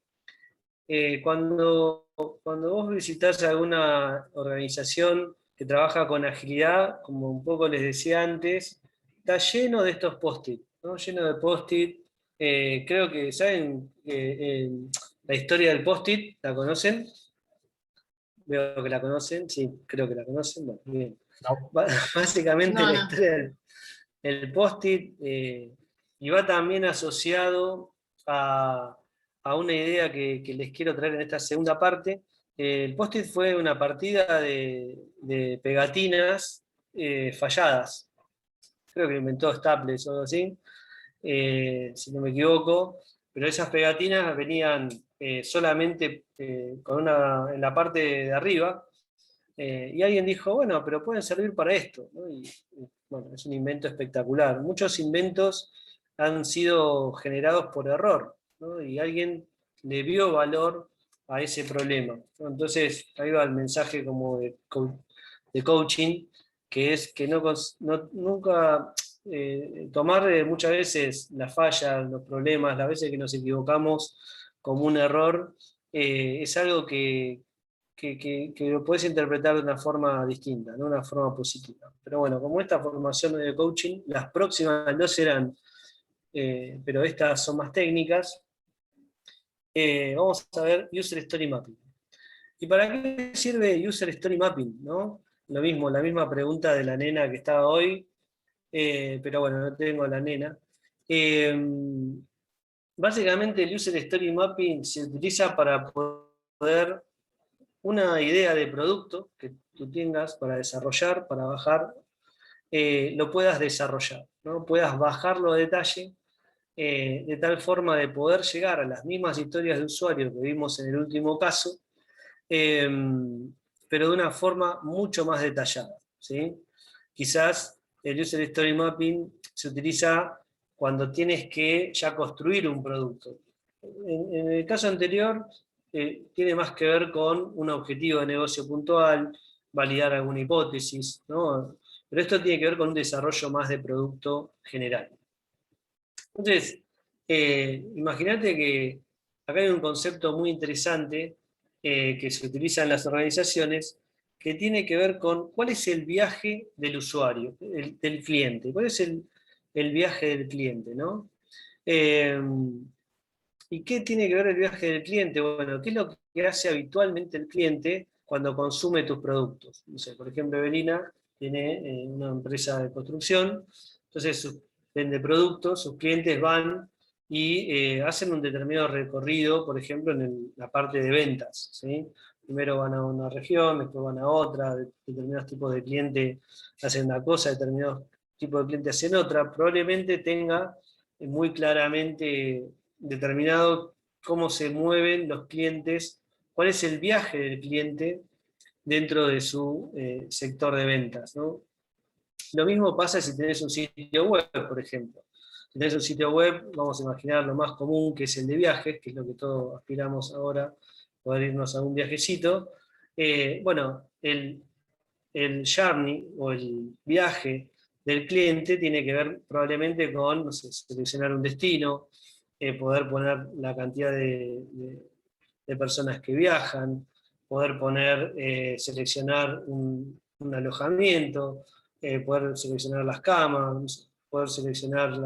Cuando vos visitás alguna organización que trabaja con agilidad, como un poco les decía antes, está lleno de estos post-it, ¿no? Lleno de post-it. Creo que, ¿saben la historia del post-it? ¿La conocen? Veo que la conocen, sí, creo que la conocen. Bueno, bien. No. Básicamente No, la no. historia del post-it, y va también asociado a una idea que les quiero traer en esta segunda parte. El post-it fue una partida de pegatinas falladas. Creo que lo inventó Staples o algo así, si no me equivoco, pero esas pegatinas venían solamente en la parte de arriba, y alguien dijo, bueno, pero pueden servir para esto, ¿no? Bueno, es un invento espectacular. Muchos inventos han sido generados por error, ¿no? Y alguien le vio valor a ese problema, ¿no? Entonces, ahí va el mensaje como de coaching, que es que nunca tomar muchas veces las fallas, los problemas, las veces que nos equivocamos como un error, es algo que lo puedes interpretar de una forma distinta, ¿no? Una forma positiva. Pero bueno, como esta formación de coaching, las próximas no serán, pero estas son más técnicas. Vamos a ver User Story Mapping. ¿Y para qué sirve User Story Mapping? ¿No? Lo mismo, la misma pregunta de la nena que estaba hoy, pero bueno, no tengo a la nena. Básicamente el User Story Mapping se utiliza para poder una idea de producto que tú tengas para desarrollar, para bajar, lo puedas desarrollar, ¿no? Puedas bajarlo a detalle, de tal forma de poder llegar a las mismas historias de usuario que vimos en el último caso, eh, pero de una forma mucho más detallada, ¿sí? Quizás el User Story Mapping se utiliza cuando tienes que ya construir un producto. En el caso anterior, tiene más que ver con un objetivo de negocio puntual, validar alguna hipótesis, ¿no? Pero esto tiene que ver con un desarrollo más de producto general. Entonces, imagínate que acá hay un concepto muy interesante que se utiliza en las organizaciones, que tiene que ver con cuál es el viaje del usuario, del cliente, cuál es el viaje del cliente, ¿no? Eh, ¿Y qué tiene que ver el viaje del cliente? Bueno, ¿qué es lo que hace habitualmente el cliente cuando consume tus productos? No sé, por ejemplo, Evelina tiene una empresa de construcción, entonces vende productos, sus clientes van y hacen un determinado recorrido, por ejemplo, en la parte de ventas, ¿sí? Primero van a una región, después van a otra, determinados tipos de clientes hacen una cosa, determinados tipos de clientes hacen otra. Probablemente tenga muy claramente determinado cómo se mueven los clientes, cuál es el viaje del cliente dentro de su sector de ventas, ¿no? Lo mismo pasa si tenés un sitio web, por ejemplo. Si tenés un sitio web, vamos a imaginar lo más común, que es el de viajes, que es lo que todos aspiramos ahora, poder irnos a un viajecito. Bueno, el journey o el viaje del cliente tiene que ver probablemente con, no sé, seleccionar un destino, poder poner la cantidad de personas que viajan, poder seleccionar un alojamiento, poder seleccionar las camas, poder seleccionar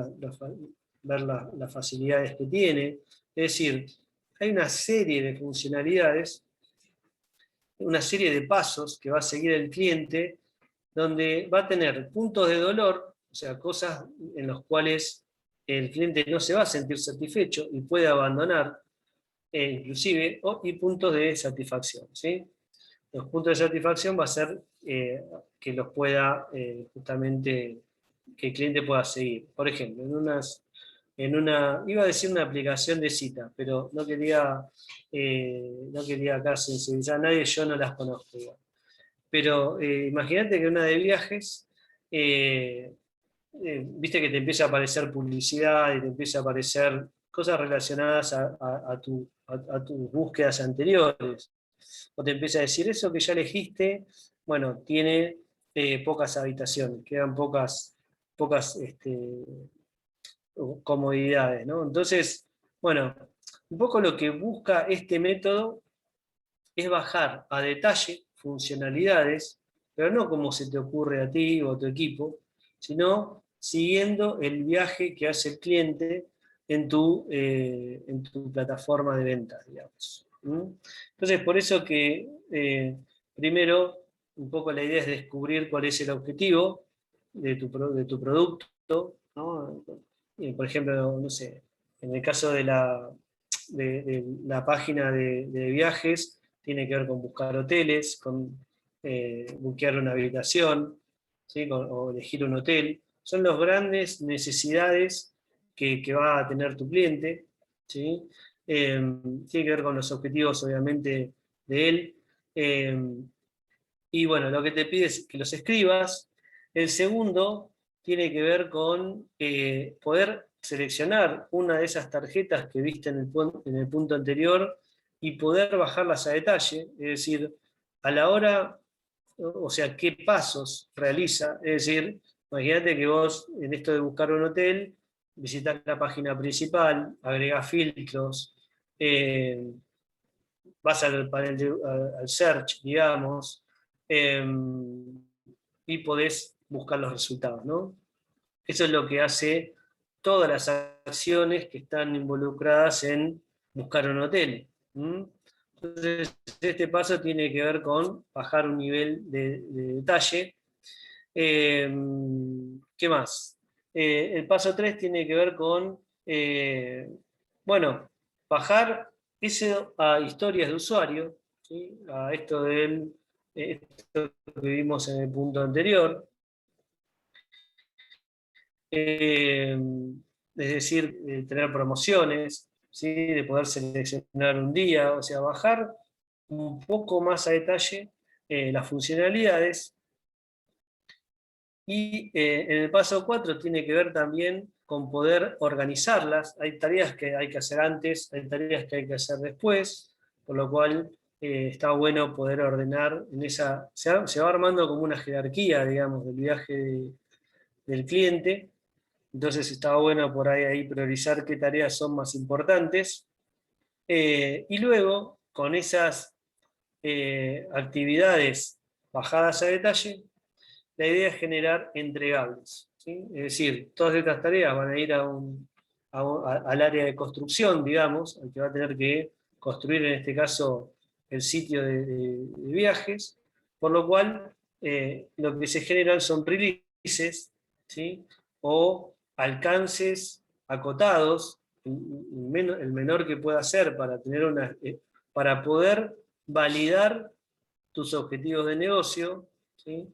ver las facilidades que tiene. Es decir, hay una serie de funcionalidades, una serie de pasos que va a seguir el cliente, donde va a tener puntos de dolor, o sea, cosas en las cuales el cliente no se va a sentir satisfecho y puede abandonar, inclusive, y puntos de satisfacción, ¿sí? Los puntos de satisfacción va a ser que los pueda justamente, que el cliente pueda seguir. Por ejemplo, iba a decir una aplicación de cita, pero no quería acá sensibilizar a nadie, yo no las conozco igual. Pero imagínate que una de viajes, viste que te empieza a aparecer publicidad y te empieza a aparecer cosas relacionadas a tus búsquedas anteriores. O te empieza a decir eso que ya elegiste, bueno, tiene pocas habitaciones, quedan pocas comodidades, ¿no? Entonces, bueno, un poco lo que busca este método es bajar a detalle funcionalidades, pero no como se te ocurre a ti o a tu equipo, sino siguiendo el viaje que hace el cliente en tu plataforma de ventas, digamos. Entonces, por eso que primero, un poco la idea es descubrir cuál es el objetivo de tu producto, ¿no? Por ejemplo, no sé, en el caso de la página de viajes, tiene que ver con buscar hoteles, con buquear una habitación, ¿sí? O elegir un hotel. Son las grandes necesidades que va a tener tu cliente, ¿sí? Tiene que ver con los objetivos, obviamente, de él. Y bueno, lo que te pide es que los escribas. El segundo tiene que ver con poder seleccionar una de esas tarjetas que viste en el punto anterior y poder bajarlas a detalle, es decir, a la hora, o sea, qué pasos realiza, es decir, imagínate que vos en esto de buscar un hotel, visitas la página principal, agregás filtros, vas al panel al search, digamos, y podés buscar los resultados, ¿no? Eso es lo que hace todas las acciones que están involucradas en buscar un hotel. Entonces, este paso tiene que ver con bajar un nivel de detalle. ¿Qué más? El paso 3 tiene que ver con, bueno, bajar eso a historias de usuario, ¿sí? A esto esto que vimos en el punto anterior. Es decir, tener promociones, ¿sí? De poder seleccionar un día, o sea, bajar un poco más a detalle las funcionalidades. Y en el paso 4 tiene que ver también con poder organizarlas. Hay tareas que hay que hacer antes, hay tareas que hay que hacer después, por lo cual está bueno poder ordenar en esa. Se va armando como una jerarquía, digamos, del viaje del cliente. Entonces está bueno por ahí priorizar qué tareas son más importantes. Y luego, con esas actividades bajadas a detalle, la idea es generar entregables, ¿sí? Es decir, todas estas tareas van a ir al área de construcción, digamos, al que va a tener que construir en este caso el sitio de viajes, por lo cual lo que se generan son releases, ¿sí? O alcances acotados, el menor que pueda ser para poder validar tus objetivos de negocio, ¿sí?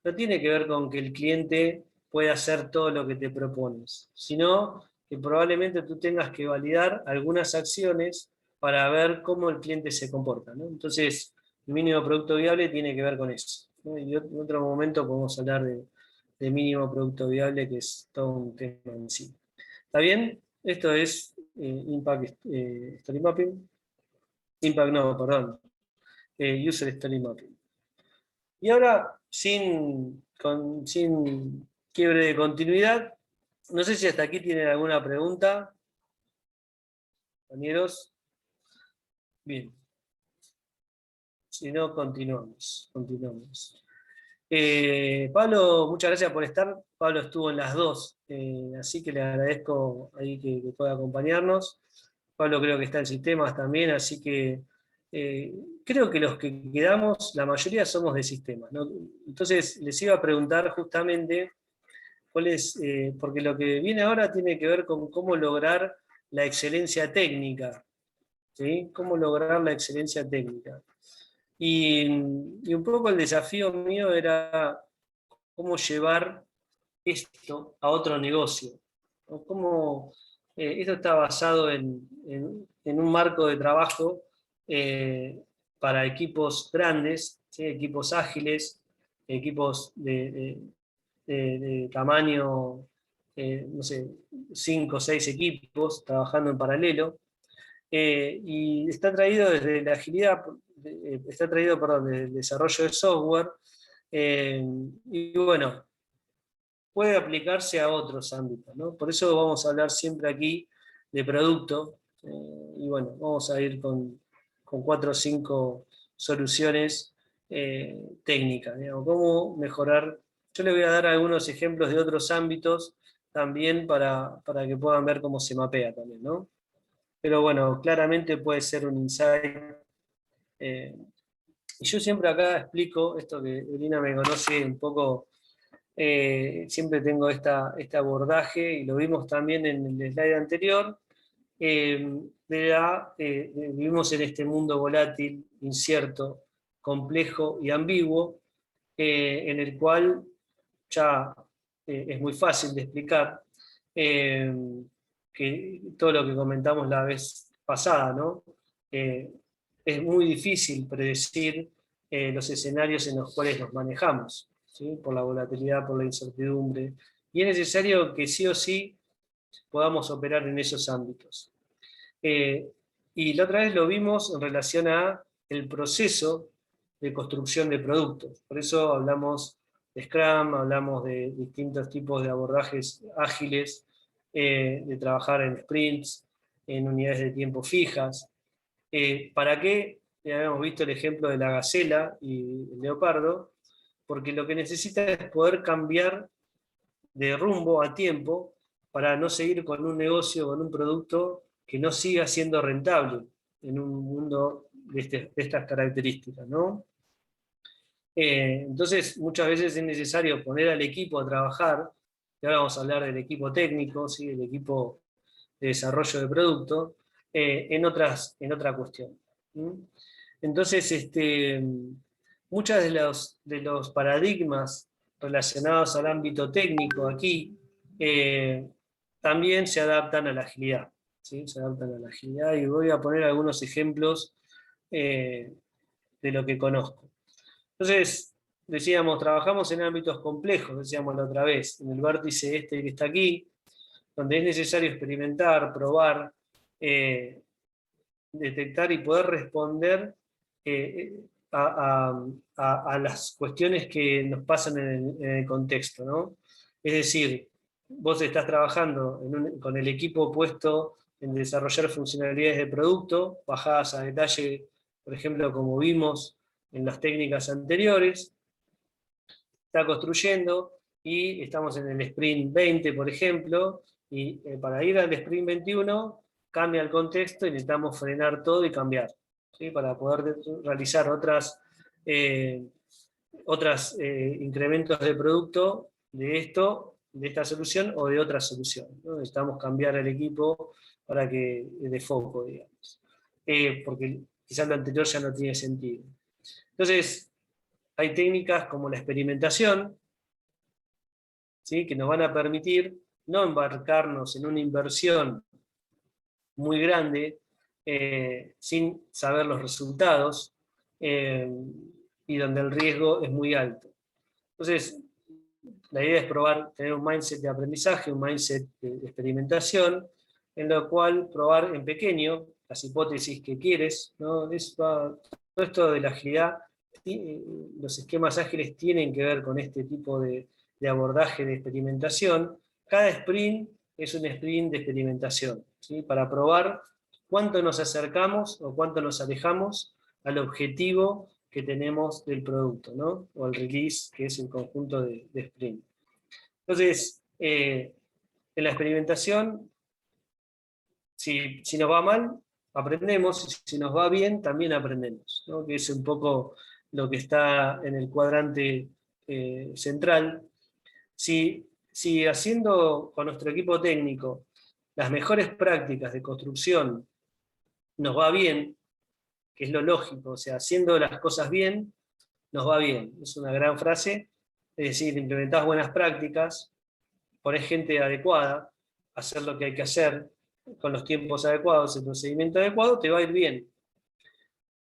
No tiene que ver con que el cliente pueda hacer todo lo que te propones, sino que probablemente tú tengas que validar algunas acciones para ver cómo el cliente se comporta, ¿no? Entonces, el mínimo producto viable tiene que ver con eso, ¿no? Y en otro momento podemos hablar de mínimo producto viable, que es todo un tema en sí. ¿Está bien? Esto es Impact Story Mapping. Impact no, perdón. User Story Mapping. Y ahora, sin quiebre de continuidad, no sé si hasta aquí tienen alguna pregunta, compañeros. Bien. Si no, continuamos. Pablo, muchas gracias por estar. Pablo estuvo en las dos, así que le agradezco ahí que pueda acompañarnos. Pablo creo que está en sistemas también, así que creo que los que quedamos, la mayoría somos de sistemas, ¿no? Entonces les iba a preguntar justamente porque lo que viene ahora tiene que ver con cómo lograr la excelencia técnica, ¿sí? Cómo lograr la excelencia técnica. Y un poco el desafío mío era cómo llevar esto a otro negocio, ¿no? Esto está basado en un marco de trabajo para equipos grandes, ¿sí? Equipos ágiles, equipos de tamaño, no sé, 5 o 6 equipos trabajando en paralelo. Y está traído desde la agilidad, está traído, perdón, desde el desarrollo de software. Y bueno, puede aplicarse a otros ámbitos, ¿no? Por eso vamos a hablar siempre aquí de producto. Y bueno, vamos a ir con 4 o 5 soluciones técnicas, digamos, cómo mejorar. Yo les voy a dar algunos ejemplos de otros ámbitos también para que puedan ver cómo se mapea también, ¿no? Pero bueno, claramente puede ser un insight. Y yo siempre acá explico esto que Elina me conoce un poco, siempre tengo este abordaje, y lo vimos también en el slide anterior, vivimos en este mundo volátil, incierto, complejo y ambiguo, en el cual ya es muy fácil de explicar, que todo lo que comentamos la vez pasada, ¿no? Es muy difícil predecir los escenarios en los cuales nos manejamos, ¿sí? Por la volatilidad, por la incertidumbre, y es necesario que sí o sí podamos operar en esos ámbitos. Y la otra vez lo vimos en relación a el proceso de construcción de productos. Por eso hablamos de Scrum, hablamos de distintos tipos de abordajes ágiles, de trabajar en sprints, en unidades de tiempo fijas. ¿Para qué? Ya habíamos visto el ejemplo de la gacela y el leopardo, porque lo que necesita es poder cambiar de rumbo a tiempo para no seguir con un negocio, con un producto que no siga siendo rentable en un mundo de estas características, ¿no? Entonces, muchas veces es necesario poner al equipo a trabajar, y ahora vamos a hablar del equipo técnico, ¿sí? El equipo de desarrollo de producto, en otra cuestión. ¿Mm? Entonces, muchos de los paradigmas relacionados al ámbito técnico aquí también se adaptan a la agilidad, ¿sí? Se adaptan a la agilidad, y voy a poner algunos ejemplos de lo que conozco. Entonces, decíamos, trabajamos en ámbitos complejos, decíamos la otra vez, en el vértice este que está aquí, donde es necesario experimentar, probar, detectar y poder responder a las cuestiones que nos pasan en el contexto, ¿no? Es decir, vos estás trabajando con el equipo puesto en desarrollar funcionalidades de producto, bajadas a detalle, por ejemplo, como vimos en las técnicas anteriores, está construyendo, y estamos en el sprint 20, por ejemplo, y para ir al sprint 21 cambia el contexto y necesitamos frenar todo y cambiar, ¿sí? Para poder realizar otras incrementos de producto de esta solución o de otra solución, ¿no? Necesitamos cambiar el equipo para que de foco, digamos. Porque quizás lo anterior ya no tiene sentido. Entonces, hay técnicas como la experimentación, ¿sí? Que nos van a permitir no embarcarnos en una inversión muy grande sin saber los resultados, y donde el riesgo es muy alto. Entonces, la idea es tener un mindset de aprendizaje, un mindset de experimentación, en lo cual probar en pequeño las hipótesis que quieres, ¿no? Todo esto de la agilidad, los esquemas ágiles tienen que ver con este tipo de abordaje de experimentación. Cada sprint es un sprint de experimentación, ¿sí? Para probar cuánto nos acercamos o cuánto nos alejamos al objetivo que tenemos del producto, ¿no? O el release, que es el conjunto de sprint. Entonces, en la experimentación, si nos va mal, aprendemos, y si nos va bien, también aprendemos, ¿no? Que es un poco lo que está en el cuadrante central. Si si haciendo con nuestro equipo técnico las mejores prácticas de construcción nos va bien, que es lo lógico, o sea, haciendo las cosas bien, nos va bien. Es una gran frase, es decir, implementás buenas prácticas, ponés gente adecuada, hacer lo que hay que hacer, con los tiempos adecuados, el procedimiento adecuado, te va a ir bien.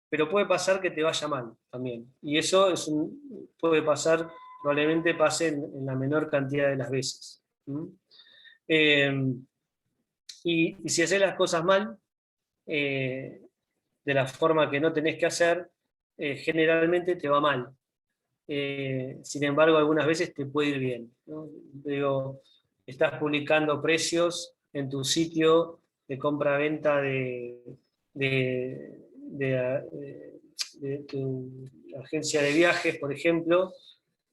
Pero puede pasar que te vaya mal también. Y eso puede pasar, probablemente pase en la menor cantidad de las veces. Y si haces las cosas mal, de la forma que no tenés que hacer, generalmente te va mal. Sin embargo, algunas veces te puede ir bien, ¿no? Digo, estás publicando precios en tu sitio de compra-venta de tu agencia de viajes, por ejemplo,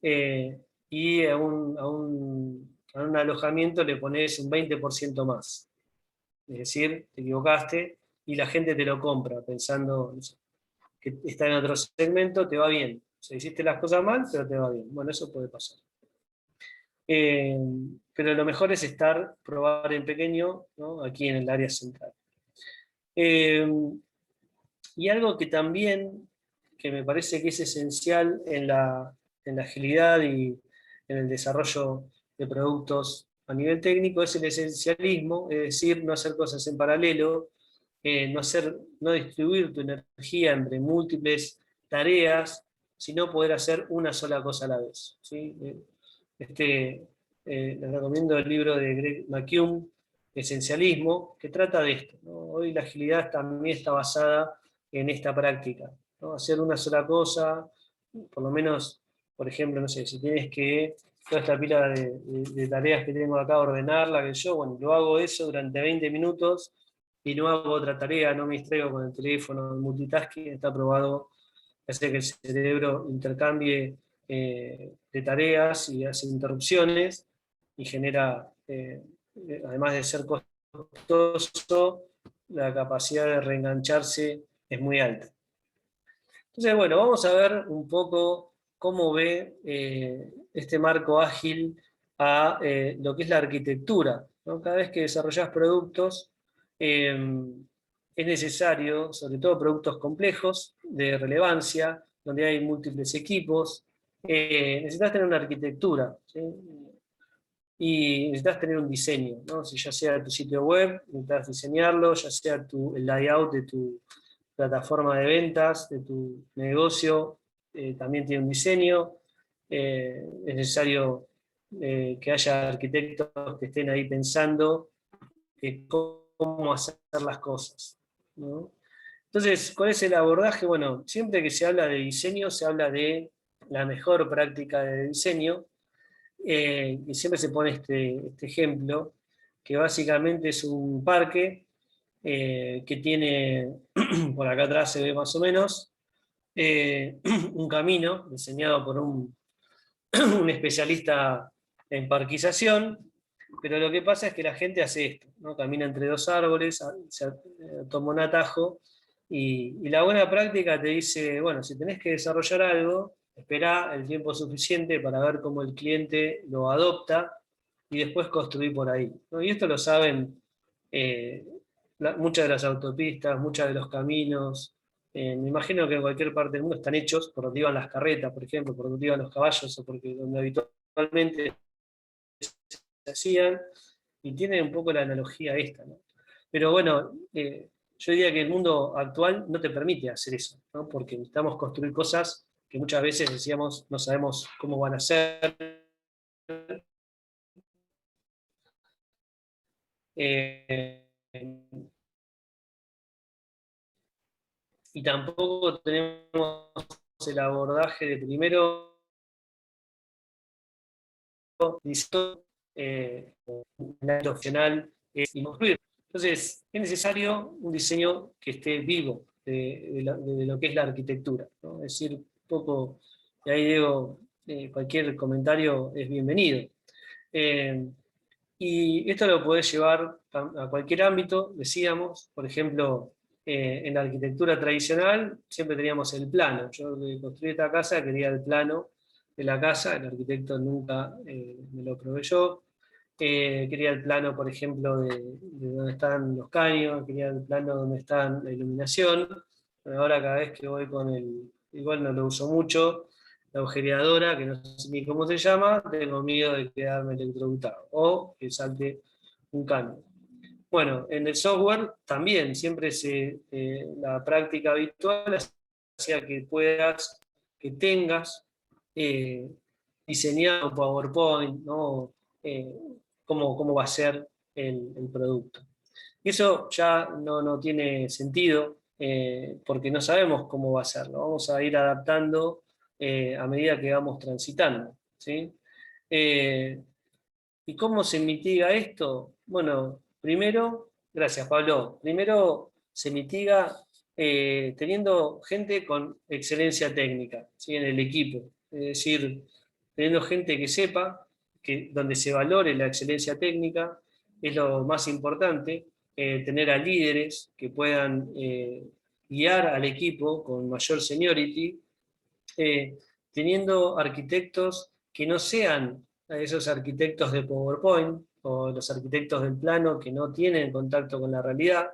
y a un alojamiento le pones un 20% más. Es decir, te equivocaste y la gente te lo compra pensando, no sé, que está en otro segmento, te va bien. O sea, hiciste las cosas mal, pero te va bien. Bueno, eso puede pasar. Pero lo mejor es probar en pequeño, ¿no? Aquí en el área central. Y algo que también, que me parece que es esencial en la agilidad y en el desarrollo de productos a nivel técnico, es el esencialismo, es decir, no hacer cosas en paralelo, no distribuir tu energía entre múltiples tareas, sino poder hacer una sola cosa a la vez. ¿Sí? Les recomiendo el libro de Greg McKeown, Esencialismo, que trata de esto, ¿no? Hoy la agilidad también está basada en esta práctica, ¿no? Hacer una sola cosa, por lo menos, por ejemplo, no sé, si tienes que, toda esta pila de tareas que tengo acá, ordenarla, que yo, bueno, yo hago eso durante 20 minutos y no hago otra tarea, no me distraigo con el teléfono, el multitasking está probado, hace que el cerebro intercambie de tareas y hace interrupciones y genera, además de ser costoso, la capacidad de reengancharse es muy alta. Entonces, bueno, vamos a ver un poco cómo ve este marco ágil a lo que es la arquitectura, ¿no? Cada vez que desarrollas productos, es necesario, sobre todo productos complejos, de relevancia, donde hay múltiples equipos, necesitas tener una arquitectura, ¿sí? Y necesitas tener un diseño, ¿no? Si ya sea tu sitio web, necesitas diseñarlo, ya sea el layout de tu plataforma de ventas, de tu negocio, también tiene un diseño. Es necesario que haya arquitectos que estén ahí pensando cómo hacer las cosas, ¿no? Entonces, ¿cuál es el abordaje? Bueno, siempre que se habla de diseño, se habla de la mejor práctica de diseño, y siempre se pone este ejemplo, que básicamente es un parque que tiene, por acá atrás se ve más o menos, un camino diseñado por un especialista en parquización, pero lo que pasa es que la gente hace esto, ¿no? Camina entre dos árboles, toma un atajo, y la buena práctica te dice, bueno, si tenés que desarrollar algo, espera el tiempo suficiente para ver cómo el cliente lo adopta y después construir por ahí, ¿no? Y esto lo saben muchas de las autopistas, muchos de los caminos. Me imagino que en cualquier parte del mundo están hechos por donde iban las carretas, por ejemplo, por donde iban los caballos, o porque donde habitualmente se hacían, y tiene un poco la analogía esta, ¿no? Pero bueno, yo diría que el mundo actual no te permite hacer eso, ¿no? Porque necesitamos construir cosas que muchas veces decíamos no sabemos cómo van a ser. Y tampoco tenemos el abordaje de primero la opcional y construir. Entonces, es necesario un diseño que esté vivo de lo que es la arquitectura, ¿no? Es decir, un poco, y ahí digo, cualquier comentario es bienvenido. Y esto lo podés llevar a cualquier ámbito, decíamos, por ejemplo, en la arquitectura tradicional siempre teníamos el plano. Yo construí esta casa, quería el plano de la casa, el arquitecto nunca me lo proveyó. Quería el plano, por ejemplo, de donde están los caños, quería el plano donde está la iluminación. Ahora cada vez que voy con igual no lo uso mucho, la agujereadora, que no sé ni cómo se llama, tengo miedo de quedarme electrocutado, o que salte un caño. Bueno, en el software también, siempre la práctica habitual hacía que tengas diseñado PowerPoint, ¿no? Eh, cómo va a ser el producto. Y eso ya no tiene sentido, porque no sabemos cómo va a ser, lo vamos a ir adaptando a medida que vamos transitando, ¿sí? ¿Y cómo se mitiga esto? Bueno, primero, gracias Pablo, primero se mitiga teniendo gente con excelencia técnica, ¿sí? En el equipo, es decir, teniendo gente que sepa, donde se valore la excelencia técnica, es lo más importante, tener a líderes que puedan guiar al equipo con mayor seniority, eh, teniendo arquitectos que no sean esos arquitectos de PowerPoint o los arquitectos del plano que no tienen contacto con la realidad.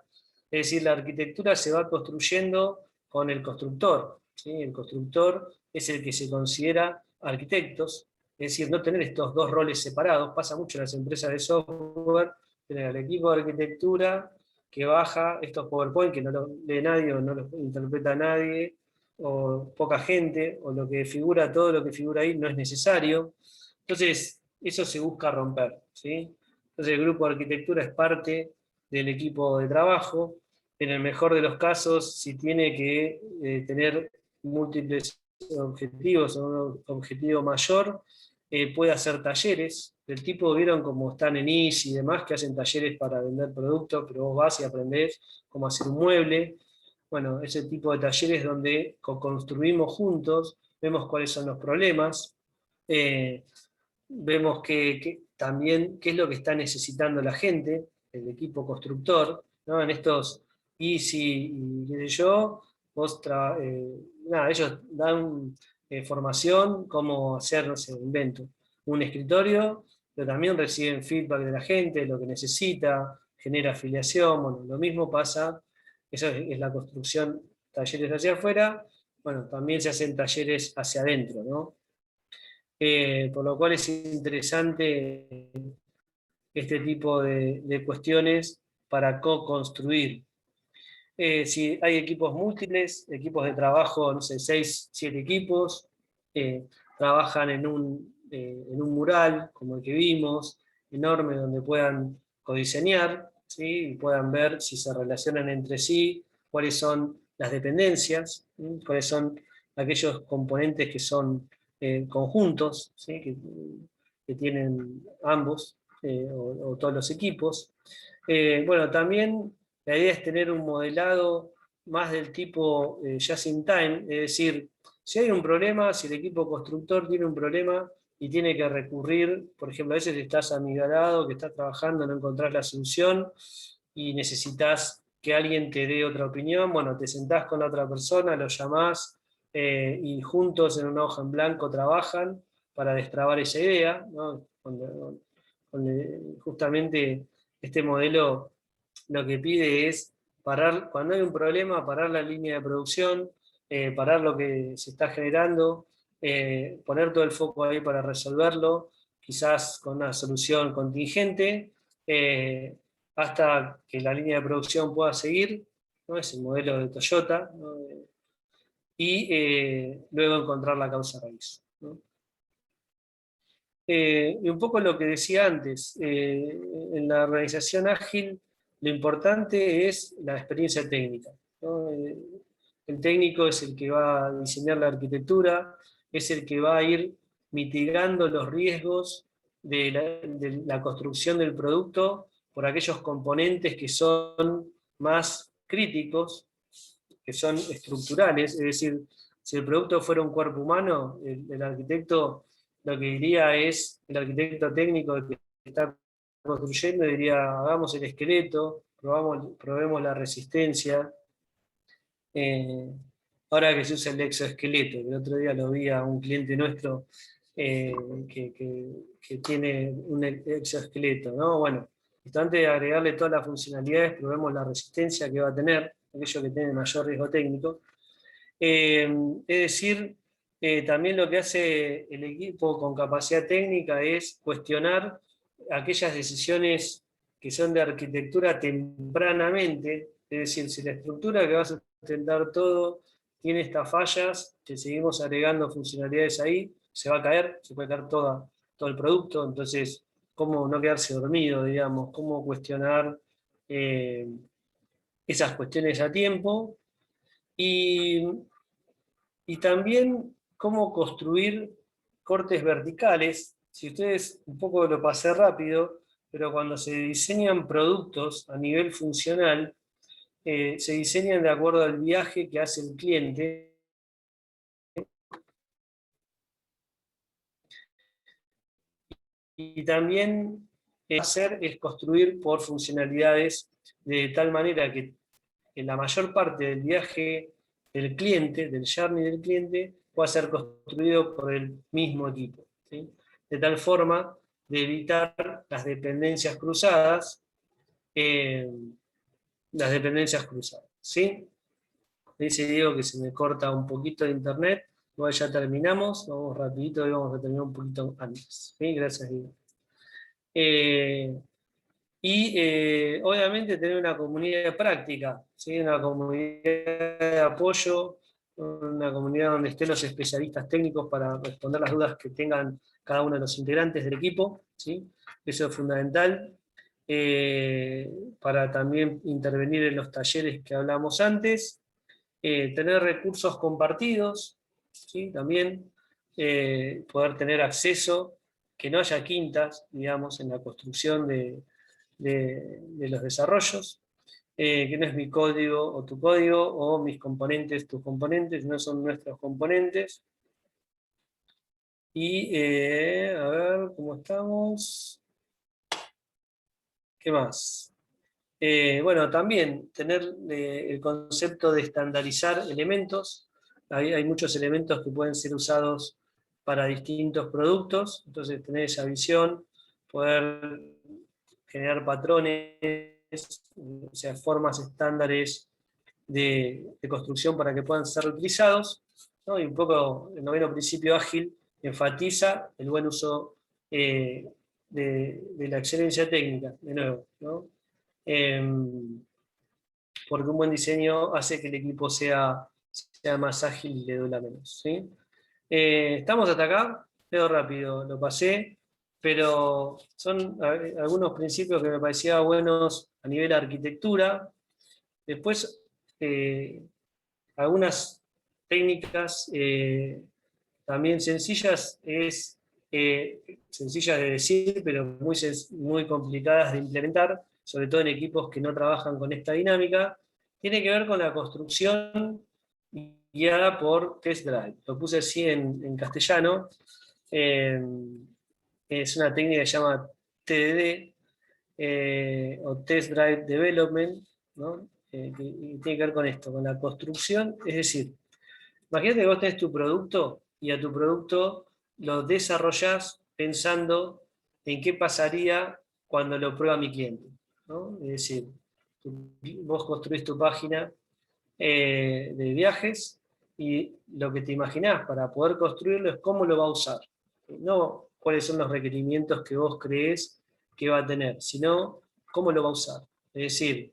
Es decir, la arquitectura se va construyendo con el constructor, ¿sí? El constructor es el que se considera arquitectos, es decir, no tener estos dos roles separados. Pasa mucho en las empresas de software, tener el equipo de arquitectura que baja estos PowerPoint que no los lee nadie o no los interpreta nadie, o poca gente, o todo lo que figura ahí no es necesario. Entonces, eso se busca romper, ¿sí? Entonces, el grupo de arquitectura es parte del equipo de trabajo. En el mejor de los casos, si tiene que tener múltiples objetivos o un objetivo mayor, puede hacer talleres del tipo, vieron como están en Easy y demás, que hacen talleres para vender productos, pero vos vas y aprendés cómo hacer un mueble. Bueno, ese tipo de talleres donde construimos juntos, vemos cuáles son los problemas, eh, vemos también qué es lo que está necesitando la gente, el equipo constructor, ¿no? En estos Easy y qué sé yo, ellos dan formación, cómo hacer, no sé, invento, un escritorio, pero también reciben feedback de la gente, lo que necesita, genera afiliación, bueno, lo mismo pasa, eso es la construcción, talleres hacia afuera, bueno, también se hacen talleres hacia adentro, ¿no? Por lo cual es interesante este tipo de cuestiones para co-construir. Si hay equipos múltiples, equipos de trabajo, no sé, 6, 7 equipos, trabajan en un mural, como el que vimos, enorme, donde puedan codiseñar, ¿sí? Y puedan ver si se relacionan entre sí, cuáles son las dependencias, ¿sí? Cuáles son aquellos componentes que son conjuntos, ¿sí? Que tienen ambos o todos los equipos. Bueno, también la idea es tener un modelado más del tipo just in time, es decir, si hay un problema, si el equipo constructor tiene un problema y tiene que recurrir, por ejemplo, a veces estás amigalado, que estás trabajando, no encontrás la solución y necesitas que alguien te dé otra opinión, bueno, te sentás con la otra persona, lo llamás y juntos en una hoja en blanco trabajan para destrabar esa idea, ¿no? Justamente este modelo lo que pide es parar, cuando hay un problema, parar la línea de producción, parar lo que se está generando, poner todo el foco ahí para resolverlo, quizás con una solución contingente, hasta que la línea de producción pueda seguir, ¿no? Es el modelo de Toyota, ¿no? Y luego encontrar la causa raíz, ¿no? Y un poco lo que decía antes, en la organización ágil lo importante es la experiencia técnica, ¿no? El técnico es el que va a diseñar la arquitectura, es el que va a ir mitigando los riesgos de la construcción del producto por aquellos componentes que son más críticos, que son estructurales, es decir, si el producto fuera un cuerpo humano, el arquitecto lo que diría es, el arquitecto técnico que está construyendo diría, hagamos el esqueleto, probemos la resistencia, ahora que se usa el exoesqueleto. El otro día lo vi a un cliente nuestro que tiene un exoesqueleto, ¿no? Bueno, antes de agregarle todas las funcionalidades, probemos la resistencia que va a tener, aquello que tiene mayor riesgo técnico. Es decir, también lo que hace el equipo con capacidad técnica es cuestionar aquellas decisiones que son de arquitectura tempranamente, es decir, si la estructura que va a sustentar todo tiene estas fallas, que seguimos agregando funcionalidades ahí, se va a caer, se puede caer todo el producto, entonces, cómo no quedarse dormido, digamos, cómo cuestionar esas cuestiones a tiempo, y también cómo construir cortes verticales. Si ustedes, un poco lo pasé rápido, pero cuando se diseñan productos a nivel funcional, se diseñan de acuerdo al viaje que hace el cliente. Y también hacer es construir por funcionalidades de tal manera que la mayor parte del viaje del cliente, del journey del cliente, pueda ser construido por el mismo equipo, ¿sí? De tal forma de evitar las dependencias cruzadas, ¿sí? Me dice Diego que se me corta un poquito de internet, igual ya terminamos, vamos rapidito y vamos a terminar un poquito antes, ¿sí? Gracias, Diego. Obviamente tener una comunidad de práctica, ¿sí? Una comunidad de apoyo, una comunidad donde estén los especialistas técnicos para responder las dudas que tengan cada uno de los integrantes del equipo, ¿sí? Eso es fundamental, para también intervenir en los talleres que hablamos antes, tener recursos compartidos, ¿sí? También poder tener acceso, que no haya quintas, digamos, en la construcción de los desarrollos, que no es mi código o tu código, o mis componentes, tus componentes, no son nuestros componentes. Y a ver cómo estamos. ¿Qué más? Bueno, también tener el concepto de estandarizar elementos. Hay muchos elementos que pueden ser usados para distintos productos, entonces tener esa visión, poder generar patrones, o sea, formas estándares de construcción para que puedan ser utilizados, ¿no? Y un poco el noveno principio ágil enfatiza el buen uso de la excelencia técnica, de nuevo, ¿no? Porque un buen diseño hace que el equipo sea más ágil y le duela menos, ¿sí? ¿Estamos hasta acá? Veo rápido, lo pasé, pero son algunos principios que me parecían buenos a nivel de arquitectura. Después, algunas técnicas también sencillas, sencillas de decir, pero muy complicadas de implementar, sobre todo en equipos que no trabajan con esta dinámica. Tiene que ver con la construcción guiada por test drive. Lo puse así en castellano. Es una técnica que se llama TDD, o Test Drive Development, ¿no? Que tiene que ver con esto, con la construcción. Es decir, imagínate que vos tenés tu producto y a tu producto lo desarrollás pensando en qué pasaría cuando lo prueba mi cliente, ¿no? Es decir, vos construís tu página de viajes y lo que te imaginás para poder construirlo es cómo lo va a usar, no cuáles son los requerimientos que vos creés que va a tener, sino cómo lo va a usar. Es decir,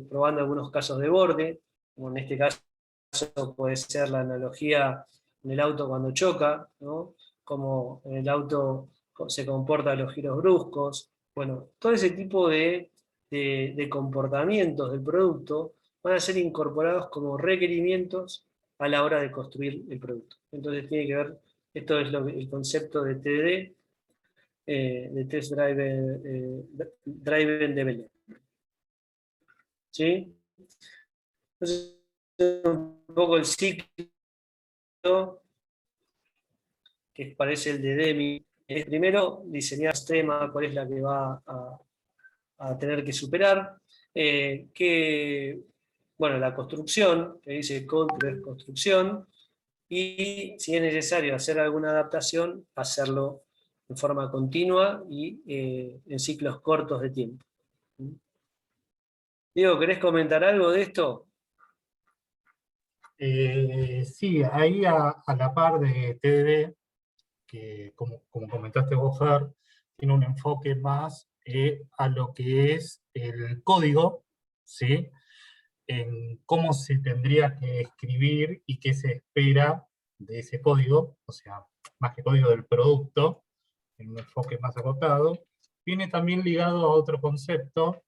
probando algunos casos de borde, como en este caso puede ser la analogía en el auto cuando choca, ¿no? Cómo el auto se comporta a los giros bruscos. Bueno, todo ese tipo de comportamientos del producto van a ser incorporados como requerimientos a la hora de construir el producto. Entonces tiene que ver, esto es el concepto de TDD, de Test Driven Development. ¿Sí? Entonces, un poco el ciclo que parece el de Demi. Es primero diseñar el tema, cuál es la que va a tener que superar, qué bueno, la construcción, que dice code, pero es construcción, y si es necesario hacer alguna adaptación, hacerlo en forma continua y en ciclos cortos de tiempo. Diego, ¿querés comentar algo de esto? Sí, ahí a la par de TDD, que como comentaste vos, Fer, tiene un enfoque más a lo que es el código, ¿sí? En cómo se tendría que escribir y qué se espera de ese código, o sea, más que código del producto, en un enfoque más acotado. Viene también ligado a otro concepto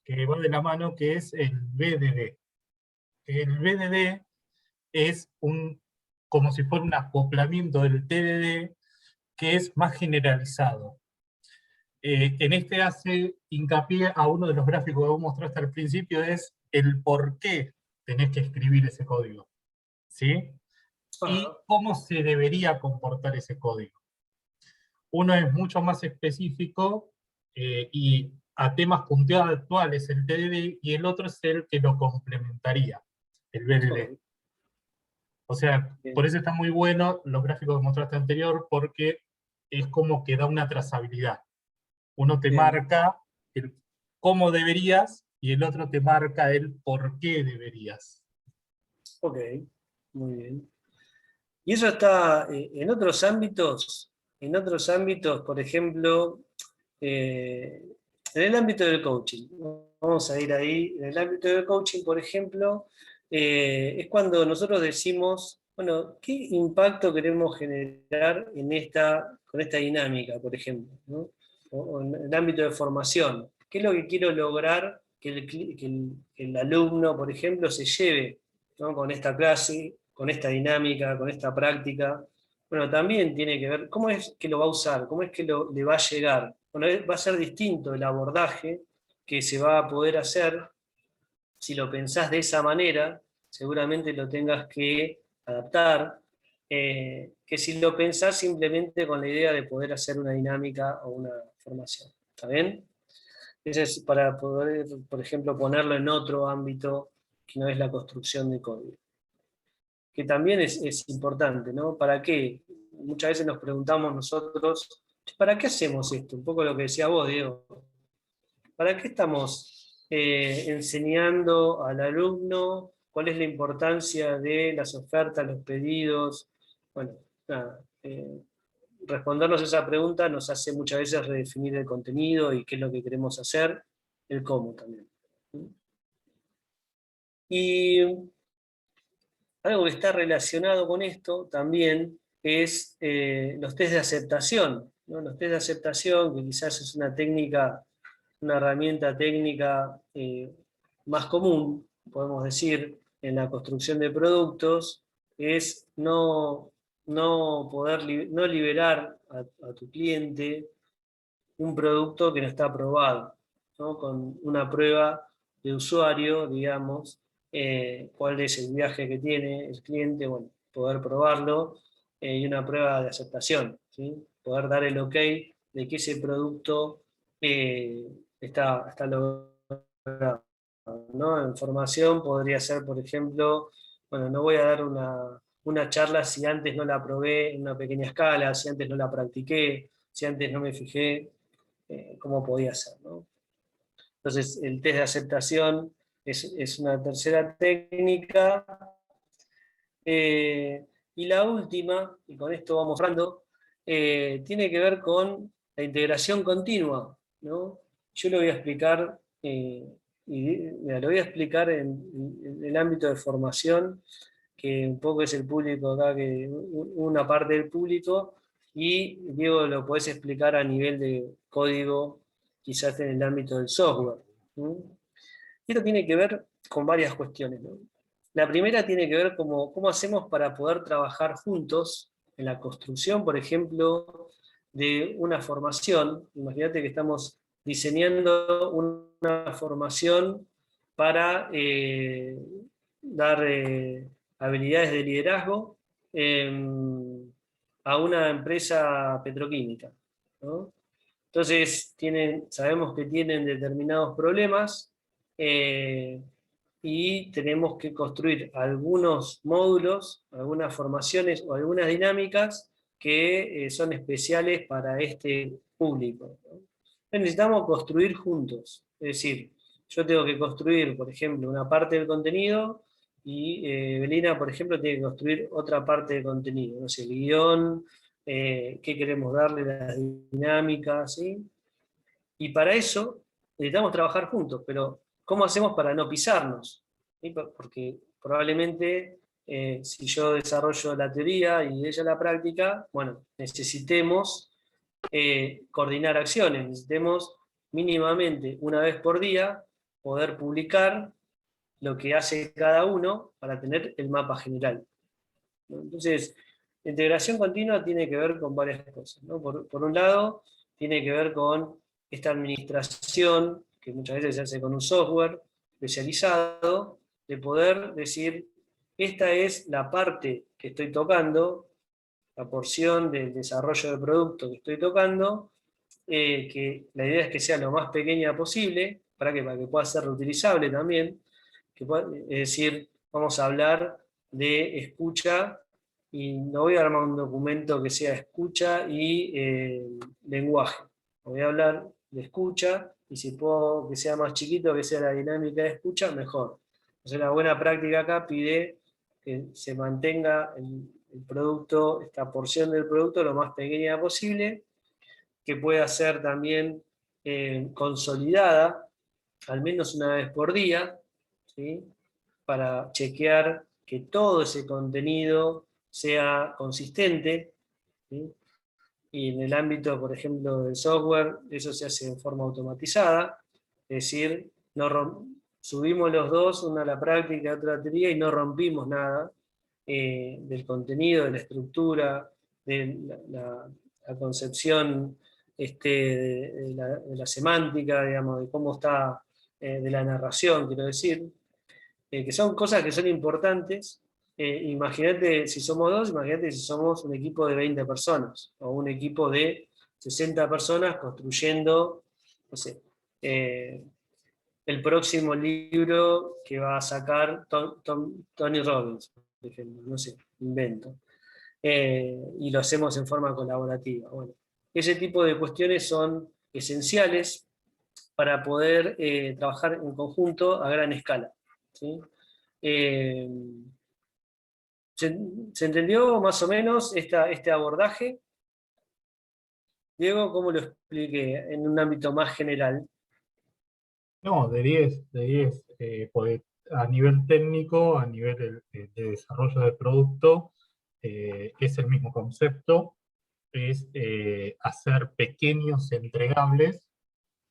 que va de la mano, que es el BDD. El BDD es como si fuera un acoplamiento del TDD que es más generalizado. En este hace hincapié a uno de los gráficos que vos mostraste al principio, es el por qué tenés que escribir ese código, ¿sí? Y Ajá. cómo se debería comportar ese código. Uno es mucho más específico y a temas puntuales el TDD, y el otro es el que lo complementaría, el BDD. Ok, O sea, por bien, eso está muy bueno los gráficos que mostraste anterior, porque es como que da una trazabilidad. Uno te bien. marca el cómo deberías y el otro te marca el por qué deberías. Ok, muy bien. Y eso está en otros ámbitos, por ejemplo, en el ámbito del coaching. Vamos a ir ahí. En el ámbito del coaching, por ejemplo, es cuando nosotros decimos, bueno, ¿qué impacto queremos generar con esta dinámica, por ejemplo? ¿No? O en el ámbito de formación. ¿Qué es lo que quiero lograr que el alumno, por ejemplo, se lleve, ¿no? Con esta clase, con esta dinámica, con esta práctica? Bueno, también tiene que ver cómo es que lo va a usar, cómo es que le va a llegar. Bueno, va a ser distinto el abordaje que se va a poder hacer si lo pensás de esa manera, seguramente lo tengas que adaptar, que si lo pensás simplemente con la idea de poder hacer una dinámica o una formación. ¿Está bien? Eso es para poder, por ejemplo, ponerlo en otro ámbito que no es la construcción de código. Que también es importante, ¿no? ¿Para qué? Muchas veces nos preguntamos nosotros, ¿para qué hacemos esto? Un poco lo que decía vos, Diego. ¿Para qué estamos enseñando al alumno? ¿Cuál es la importancia de las ofertas, los pedidos? Bueno, nada, respondernos esa pregunta nos hace muchas veces redefinir el contenido y qué es lo que queremos hacer, el cómo también. Y algo que está relacionado con esto también es los test de aceptación, ¿no? Los test de aceptación, que quizás es una técnica, una herramienta técnica más común, podemos decir, en la construcción de productos, es no poder no liberar a tu cliente un producto que no está aprobado, ¿no? Con una prueba de usuario, digamos, cuál es el viaje que tiene el cliente, bueno, poder probarlo, y una prueba de aceptación, ¿sí? Poder dar el ok de que ese producto eh, está logrado, ¿no? En formación podría ser, por ejemplo, bueno, no voy a dar una charla si antes no la probé en una pequeña escala, si antes no la practiqué, si antes no me fijé cómo podía ser, ¿no? Entonces, el test de aceptación es una tercera técnica. Eh, y la última, y con esto vamos cerrando, tiene que ver con la integración continua, ¿no? Yo lo voy a explicar, mira, lo voy a explicar en el ámbito de formación, que un poco es el público acá, una parte del público, y Diego lo podés explicar a nivel de código, quizás en el ámbito del software, ¿no? Esto tiene que ver con varias cuestiones, ¿no? La primera tiene que ver cómo hacemos para poder trabajar juntos en la construcción, por ejemplo, de una formación. Imagínate que estamos diseñando una formación para dar habilidades de liderazgo a una empresa petroquímica, ¿no? Entonces, sabemos que tienen determinados problemas, eh, y tenemos que construir algunos módulos, algunas formaciones o algunas dinámicas que son especiales para este público, ¿no? Necesitamos construir juntos, es decir, yo tengo que construir, por ejemplo, una parte del contenido y Belina, por ejemplo, tiene que construir otra parte del contenido, no sé, el guión, qué queremos darle, las dinámicas, ¿sí? Y para eso necesitamos trabajar juntos, pero ¿cómo hacemos para no pisarnos? ¿Sí? Porque probablemente si yo desarrollo la teoría y ella la práctica, bueno, necesitemos coordinar acciones, necesitemos mínimamente una vez por día poder publicar lo que hace cada uno para tener el mapa general, ¿no? Entonces, la integración continua tiene que ver con varias cosas, ¿no? Por un lado, tiene que ver con esta administración, que muchas veces se hace con un software especializado, de poder decir, esta es la parte que estoy tocando, la porción del desarrollo del producto que estoy tocando, que la idea es que sea lo más pequeña posible, para que pueda ser reutilizable también, es decir, vamos a hablar de escucha, y no voy a armar un documento que sea escucha y lenguaje. Voy a hablar de escucha, y si puedo que sea más chiquito, que sea la dinámica de escucha, mejor. Entonces la buena práctica acá pide que se mantenga el producto, esta porción del producto, lo más pequeña posible, que pueda ser también consolidada, al menos una vez por día, ¿sí? Para chequear que todo ese contenido sea consistente, ¿sí? Y en el ámbito, por ejemplo, del software, eso se hace de forma automatizada, es decir, subimos los dos, una a la práctica, otra a la teoría, y no rompimos nada del contenido, de la estructura, de la concepción de la semántica, digamos, de cómo está, de la narración, quiero decir, que son cosas que son importantes. Imagínate si somos dos, imagínate si somos un equipo de 20 personas, o un equipo de 60 personas construyendo, no sé, el próximo libro que va a sacar Tony Robbins, por ejemplo, no sé, invento. Y lo hacemos en forma colaborativa. Bueno, ese tipo de cuestiones son esenciales para poder trabajar en conjunto a gran escala, ¿sí? Eh, ¿se entendió más o menos este abordaje? Diego, ¿cómo lo expliqué en un ámbito más general? No, de 10, de 10. Porque a nivel técnico, a nivel de desarrollo de producto, es el mismo concepto, es hacer pequeños entregables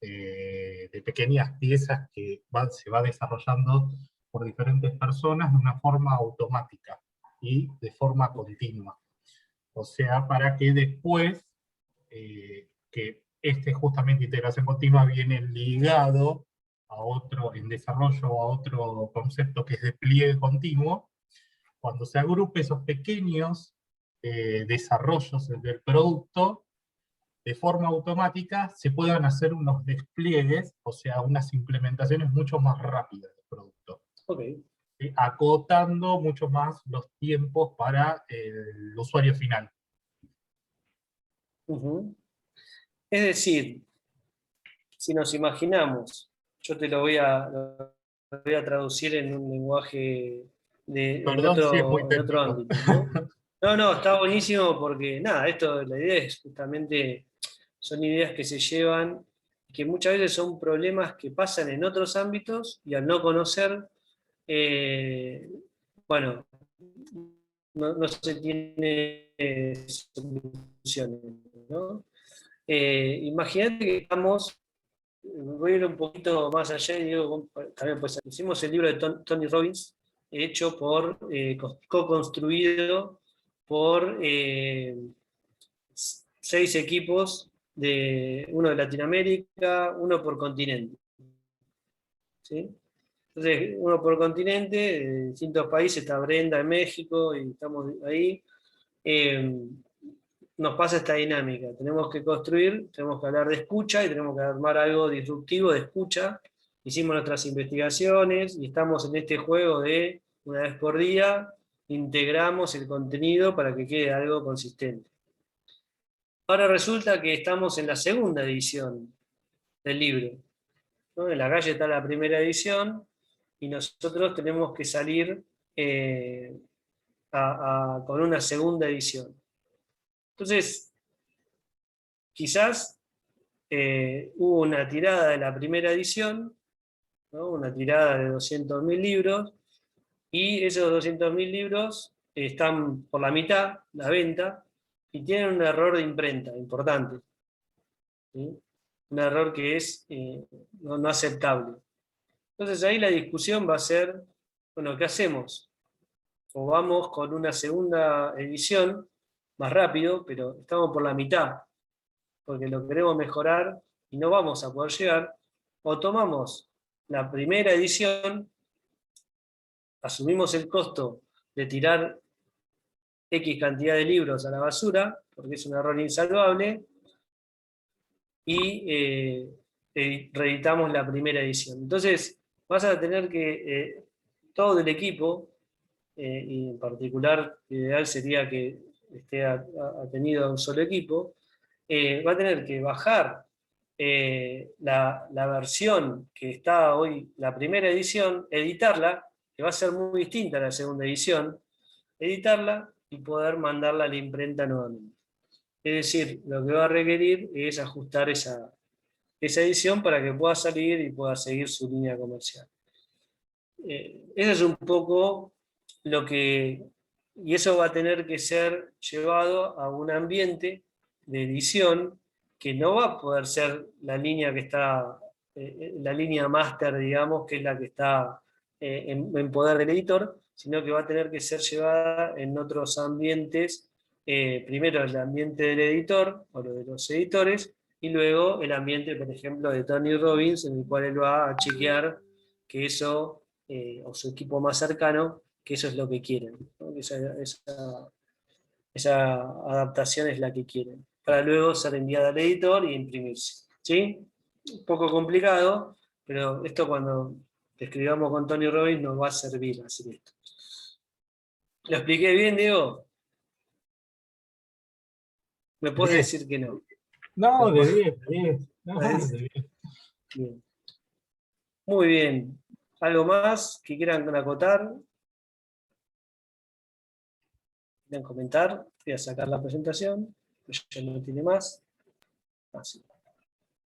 de pequeñas piezas que se va desarrollando por diferentes personas de una forma automática y de forma continua. O sea, para que después, que justamente integración continua viene ligado a otro, en desarrollo a otro concepto que es despliegue continuo, cuando se agrupe esos pequeños desarrollos del producto, de forma automática se puedan hacer unos despliegues, o sea, unas implementaciones mucho más rápidas del producto. Okay. Acotando mucho más los tiempos para el usuario final. Uh-huh. Es decir, si nos imaginamos, yo te lo voy a traducir en un lenguaje en Perdón si es muy otro técnico. ámbito, ¿no? No, no, está buenísimo porque nada, la idea es justamente, son ideas que se llevan, que muchas veces son problemas que pasan en otros ámbitos y al no conocer, bueno, no se tiene soluciones, ¿no? Imagínate que estamos, voy a ir un poquito más allá y digo, también pues hicimos el libro de Tony Robbins, hecho por, co-construido por 6 equipos, uno de Latinoamérica, uno por continente, ¿sí? Entonces, uno por continente, de distintos países, está Brenda en México y estamos ahí. Nos pasa esta dinámica, tenemos que construir, tenemos que hablar de escucha y tenemos que armar algo disruptivo de escucha, hicimos nuestras investigaciones y estamos en este juego de, una vez por día, integramos el contenido para que quede algo consistente. Ahora resulta que estamos en la segunda edición del libro, ¿no? En la calle está la primera edición y nosotros tenemos que salir con una segunda edición. Entonces, quizás hubo una tirada de la primera edición, ¿no? Una tirada de 200.000 libros, y esos 200.000 libros están por la mitad, la venta, y tienen un error de imprenta importante, ¿sí? Un error que es no aceptable. Entonces ahí la discusión va a ser, bueno, ¿qué hacemos? O vamos con una segunda edición más rápido, pero estamos por la mitad, porque lo queremos mejorar y no vamos a poder llegar, o tomamos la primera edición, asumimos el costo de tirar X cantidad de libros a la basura, porque es un error insalvable, y reeditamos la primera edición. Entonces, vas a tener que, todo el equipo, y en particular, lo ideal sería que esté atenido a un solo equipo, va a tener que bajar la versión que está hoy, la primera edición, editarla, que va a ser muy distinta a la segunda edición, editarla y poder mandarla a la imprenta nuevamente. Es decir, lo que va a requerir es ajustar esa edición para que pueda salir y pueda seguir su línea comercial. Eso es un poco lo que, y eso va a tener que ser llevado a un ambiente de edición que no va a poder ser la línea que está, la línea máster, digamos, que es la que está en poder del editor, sino que va a tener que ser llevada en otros ambientes, primero el ambiente del editor, o lo de los editores, y luego el ambiente, por ejemplo, de Tony Robbins, en el cual él va a chequear que eso, o su equipo más cercano, que eso es lo que quieren, ¿no? Esa adaptación es la que quieren, para luego ser enviada al editor y imprimirse. ¿Sí? Un poco complicado, pero esto cuando escribamos con Tony Robbins nos va a servir hacer esto. ¿Lo expliqué bien, Diego? ¿Me puedes decir que no? No, de 10, de 10. No, ¿De 10? de 10. Bien. Muy bien. ¿Algo más que quieran acotar? ¿Quieran comentar? Voy a sacar la presentación, pues ya no tiene más. Así.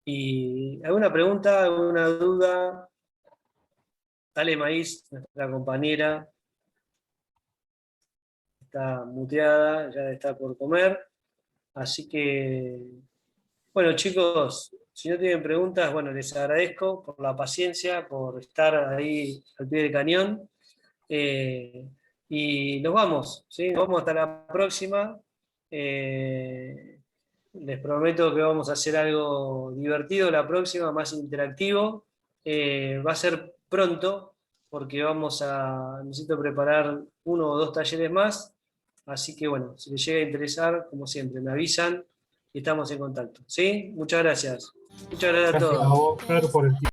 ¿Y alguna pregunta, alguna duda? Ale Maíz, nuestra compañera, está muteada, ya está por comer. Así que, bueno, chicos, si no tienen preguntas, bueno, les agradezco por la paciencia, por estar ahí al pie del cañón. Y nos vamos, ¿sí? Nos vamos hasta la próxima. Les prometo que vamos a hacer algo divertido la próxima, más interactivo. Va a ser pronto, porque necesito preparar 1 o 2 talleres más. Así que bueno, si les llega a interesar, como siempre, me avisan y estamos en contacto. ¿Sí? Muchas gracias. Muchas gracias a Gracias a todos. vos, Fer, por el tiempo.